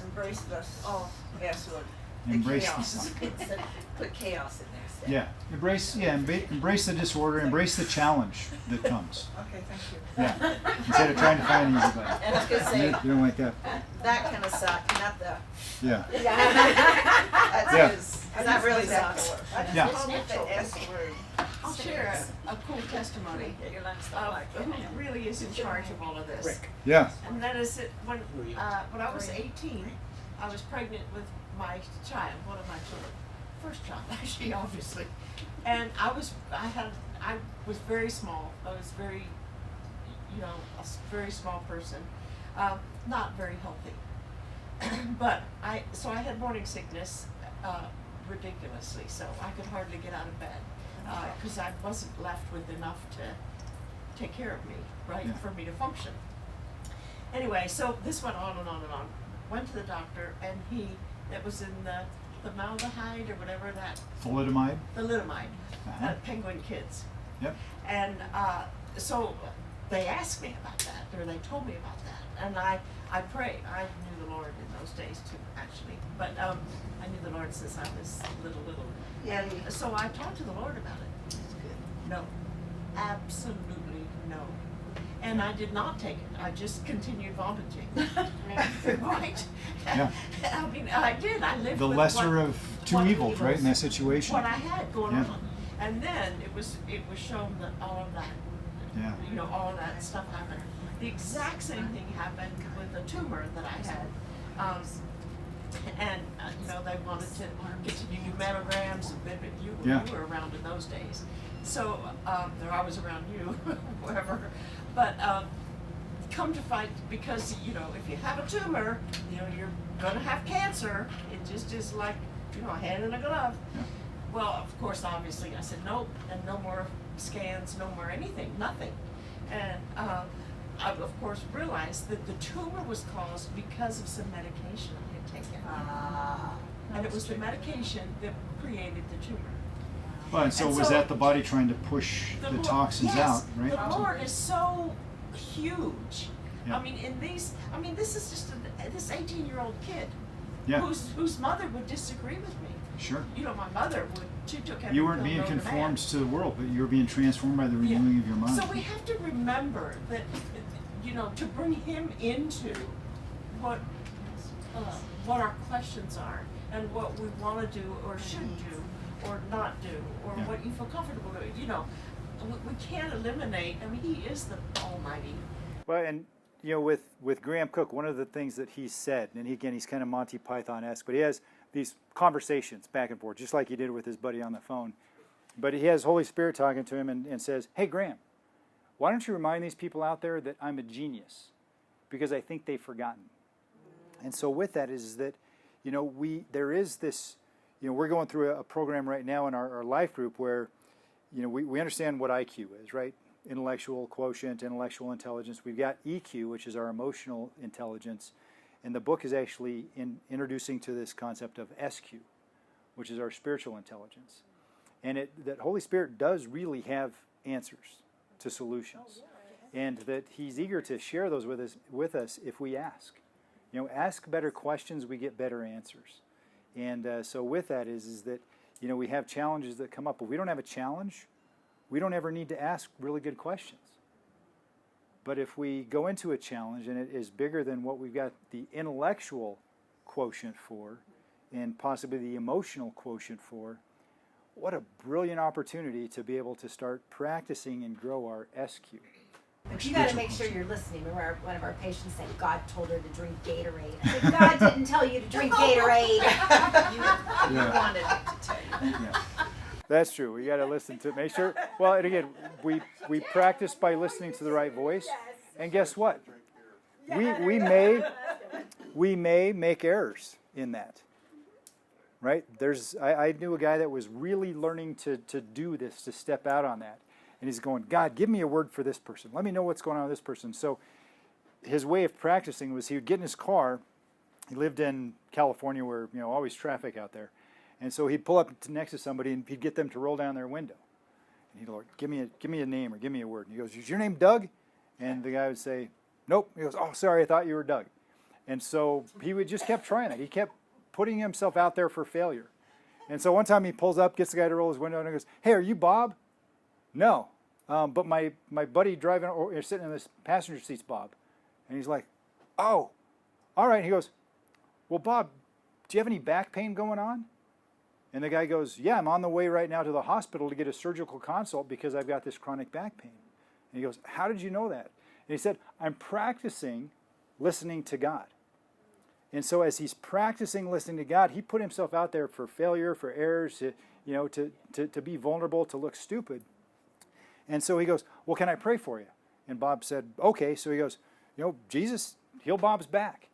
Embrace this. Oh, yes, Lord. Embrace chaos. the Instead, put chaos in there instead. embrace the disorder, embrace the challenge that comes. Okay, thank you. Yeah, instead of trying to find an easy button. And I was gonna say, You don't like that? that kind of suck, not the, Yeah. that's Yeah. his, 'cause that really sucks. Yeah. It's natural. The S word. I'll share a cool testimony Yeah, your lungs don't of like it. who really is in charge of all of this. Yeah. And that is that when I was 18, I was pregnant with my child, one of my children, first child actually, obviously, and I was very small. I was very, very small person, not very healthy. But I had morning sickness, ridiculously, so I could hardly get out of bed because I wasn't left with enough to take care of me, right, Yeah. for me to function. Anyway, so this went on and on and on. Went to the doctor, and it was in the formaldehyde or whatever that, Thalidomide. thalidomide, penguin kids. Yep. And so they asked me about that, or they told me about that, and I prayed. I knew the Lord in those days too, actually, but I knew the Lord since I was little. And so I talked to the Lord about it. No, absolutely no. And I did not take it. I just continued vomiting. Right? Yeah. I mean, I did. I lived The with lesser what- of two what evils, right, in that situation. what I had going Yeah. on. And then it was shown that all of that, Yeah. all of that stuff happened. The exact same thing happened with the tumor that I had. And they wanted to get you to do mammograms, and you were around in those days. So, or I was around you, whoever. But come to find, because if you have a tumor, you're gonna have cancer. It just is like a hand in a glove. Yeah. Well, of course, obviously, I said nope, and no more scans, no more anything, nothing. And I, of course, realized that the tumor was caused because of some medication I had taken. And it was the medication that created the tumor. Well, and so was that the body trying to push the toxins out, right? The Lord is so huge. Yeah. I mean, this is just this 18-year-old kid Yeah. whose mother would disagree with me. Sure. My mother would. She took every You weren't pill being known to man. conformed to the world, but you were being transformed by the renewing of your mind. So we have to remember that, to bring him into what our questions are and what we want to do or should do or not do or Yeah. what you feel comfortable doing. We can't eliminate. I mean, he is the Almighty. Well, and with Graham Cook, one of the things that he said, and he's kind of Monty Python-esque, but he has these conversations back and forth, just like he did with his buddy on the phone. But he has Holy Spirit talking to him and says, "Hey, Graham, why don't you remind these people out there that I'm a genius, because I think they've forgotten." And so with that is that, there is this, we're going through a program right now in our life group where, we understand what IQ is, right? Intellectual quotient, intellectual intelligence. We've got EQ, which is our emotional intelligence. And the book is actually introducing to this concept of SQ, which is our spiritual intelligence. And that Holy Spirit does really have answers to solutions. And that he's eager to share those with us if we ask. Ask better questions, we get better answers. And so with that is that, we have challenges that come up. If we don't have a challenge, we don't ever need to ask really good questions. But if we go into a challenge and it is bigger than what we've got the intellectual quotient for and possibly the emotional quotient for, what a brilliant opportunity to be able to start practicing and grow our SQ. But you got to make sure you're listening. Remember, one of our patients said God told her to drink Gatorade. I said, God didn't tell you to drink Gatorade. You wanted me to tell you. Yeah. That's true. We got to listen to make sure. Well, and again, we practice by listening to the right voice. And guess what? We may make errors in that. Right? I knew a guy that was really learning to do this, to step out on that. And he's going, God, give me a word for this person. Let me know what's going on with this person. So his way of practicing was he would get in his car. He lived in California where, always traffic out there. And so he'd pull up next to somebody and he'd get them to roll down their window. And he'd go, give me a name or give me a word. And he goes, is your name Doug? And the guy would say, nope. He goes, oh, sorry, I thought you were Doug. And so he would just kept trying it. He kept putting himself out there for failure. And so one time he pulls up, gets the guy to roll his window, and he goes, "Hey, are you Bob?" "No, but my buddy driving or sitting in this passenger seat's Bob." And he's like, "Oh, all right." He goes, "Well, Bob, do you have any back pain going on?" And the guy goes, "Yeah, I'm on the way right now to the hospital to get a surgical consult because I've got this chronic back pain." And he goes, "How did you know that?" And he said, "I'm practicing listening to God." And so as he's practicing listening to God, he put himself out there for failure, for errors, to be vulnerable, to look stupid. And so he goes, "Well, can I pray for you?" And Bob said, "Okay." So he goes, "Jesus, heal Bob's back."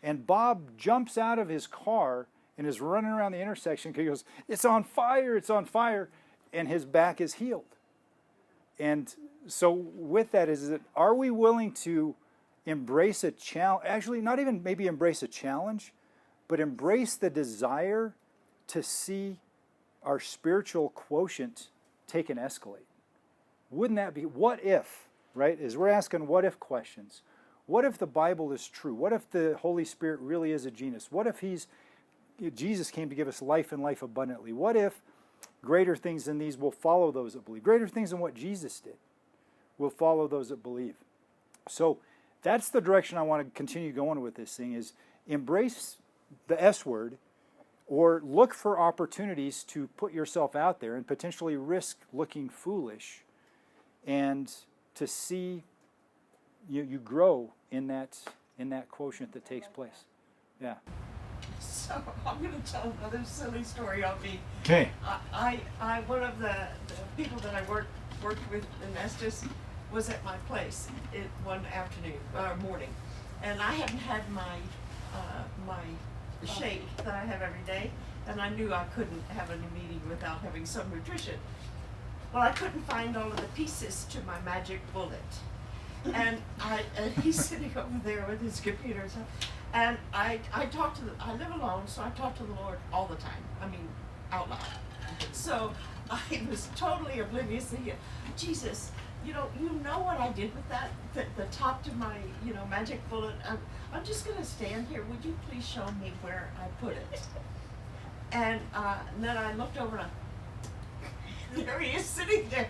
And Bob jumps out of his car and is running around the intersection. He goes, "It's on fire, it's on fire." And his back is healed. And so with that is that, are we willing to embrace a challenge? Actually, not even maybe embrace a challenge, but embrace the desire to see our spiritual quotient take an escalate. Wouldn't that be, what if, right? As we're asking what if questions, what if the Bible is true? What if the Holy Spirit really is a genius? What if Jesus came to give us life and life abundantly? What if greater things than these will follow those that believe? Greater things than what Jesus did will follow those that believe. So that's the direction I want to continue going with this thing, is embrace the S word, or look for opportunities to put yourself out there and potentially risk looking foolish, and to see you grow in that quotient that takes place. Yeah. So I'm going to tell another silly story. Okay. I one of the people that I worked with in Estes was at my place one morning, and I hadn't had my shake that I have every day, and I knew I couldn't have a meeting without having some nutrition. Well, I couldn't find all of the pieces to my magic bullet, and he's sitting over there with his computer and stuff. And I live alone, so I talk to the Lord all the time. I mean, out loud. So I was totally oblivious to him. "Jesus, you know what I did with that, the top to my, magic bullet. I'm just going to stand here. Would you please show me where I put it?" And then I looked over and there he is sitting there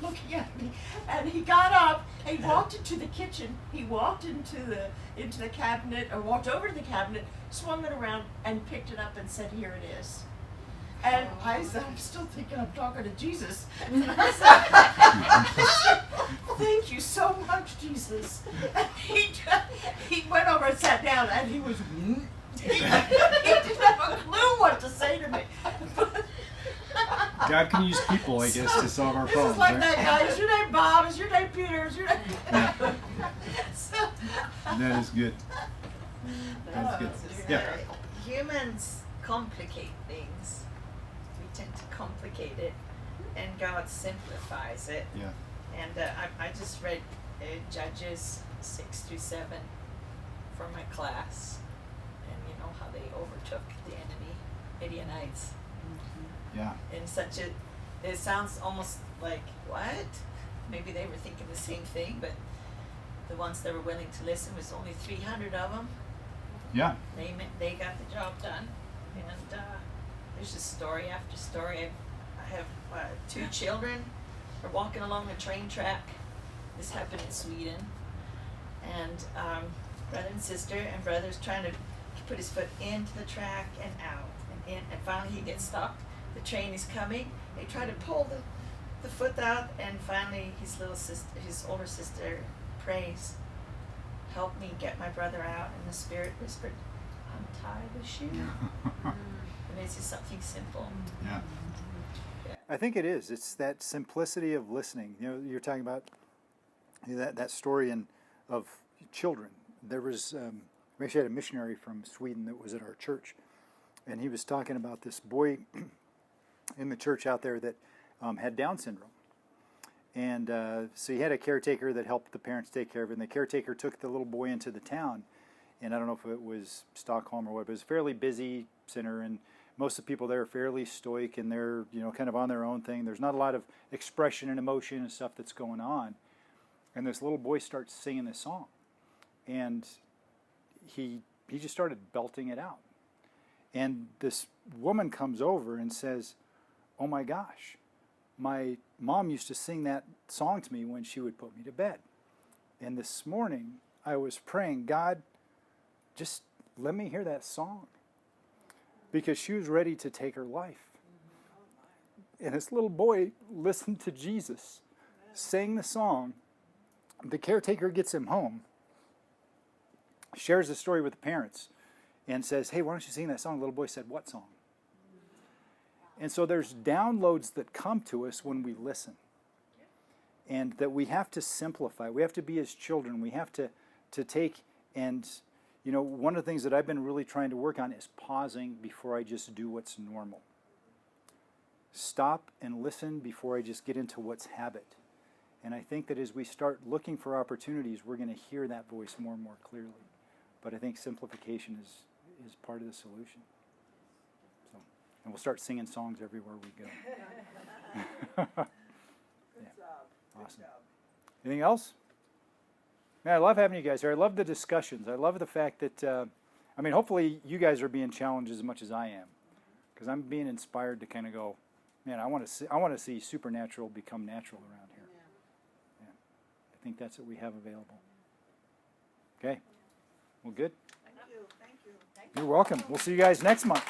looking at me. And he got up and he walked into the kitchen. He walked into the cabinet, or walked over to the cabinet, swung it around and picked it up and said, "Here it is." And I'm still thinking I'm talking to Jesus. And I said, "Thank you so much, Jesus." And he went over and sat down, and he was, he didn't have a clue what to say to me. God can use people, I guess, to solve our This problems. is like Right? that guy. "Is your name Bob? Is your name Peter? Is your name?" So, That is good. That's good. Yeah. Humans complicate things. We tend to complicate it, and God simplifies it. Yeah. And I just read Judges 6-7 for my class, and you know how they overtook the enemy, Midianites. Yeah. In it sounds almost like, what? Maybe they were thinking the same thing, but the ones that were willing to listen was only 300 of them. Yeah. They got the job done, and there's just story after story. I have 2 children are walking along a train track. This happened in Sweden, and brother and sister, and brother's trying to put his foot into the track and out and in, and finally he gets stopped. The train is coming. They try to pull the foot out, and finally his older sister prays, "Help me get my brother out." And the Spirit whispered, "Untie the shoe." And it's just something simple. Yeah. I think it is. It's that simplicity of listening. You're talking about that story of children. There was, we actually had a missionary from Sweden that was at our church, and he was talking about this boy in the church out there that had Down syndrome. And so he had a caretaker that helped the parents take care of it, and the caretaker took the little boy into the town. And I don't know if it was Stockholm or what, but it was a fairly busy center, and most of the people there are fairly stoic, and they're kind of on their own thing. There's not a lot of expression and emotion and stuff that's going on. And this little boy starts singing this song, and he just started belting it out. And this woman comes over and says, "Oh my gosh, my mom used to sing that song to me when she would put me to bed. And this morning I was praying, God, just let me hear that song." Because she was ready to take her life. And this little boy listened to Jesus, sang the song. The caretaker gets him home, shares the story with the parents, and says, "Hey, why don't you sing that song?" The little boy said, "What song?" And so there's downloads that come to us when we listen. And that we have to simplify. We have to be as children. We have to take and, one of the things that I've been really trying to work on is pausing before I just do what's normal. Stop and listen before I just get into what's habit. And I think that as we start looking for opportunities, we're going to hear that voice more and more clearly. But I think simplification is part of the solution. So, and we'll start singing songs everywhere we go. Awesome. Anything else? Man, I love having you guys here. I love the discussions. I love the fact that, hopefully you guys are being challenged as much as I am. Because I'm being inspired to kind of go, man, I want to see supernatural become natural around here. Yeah. I think that's what we have available. Okay. Well, good. Thank you. You're welcome. We'll see you guys next month.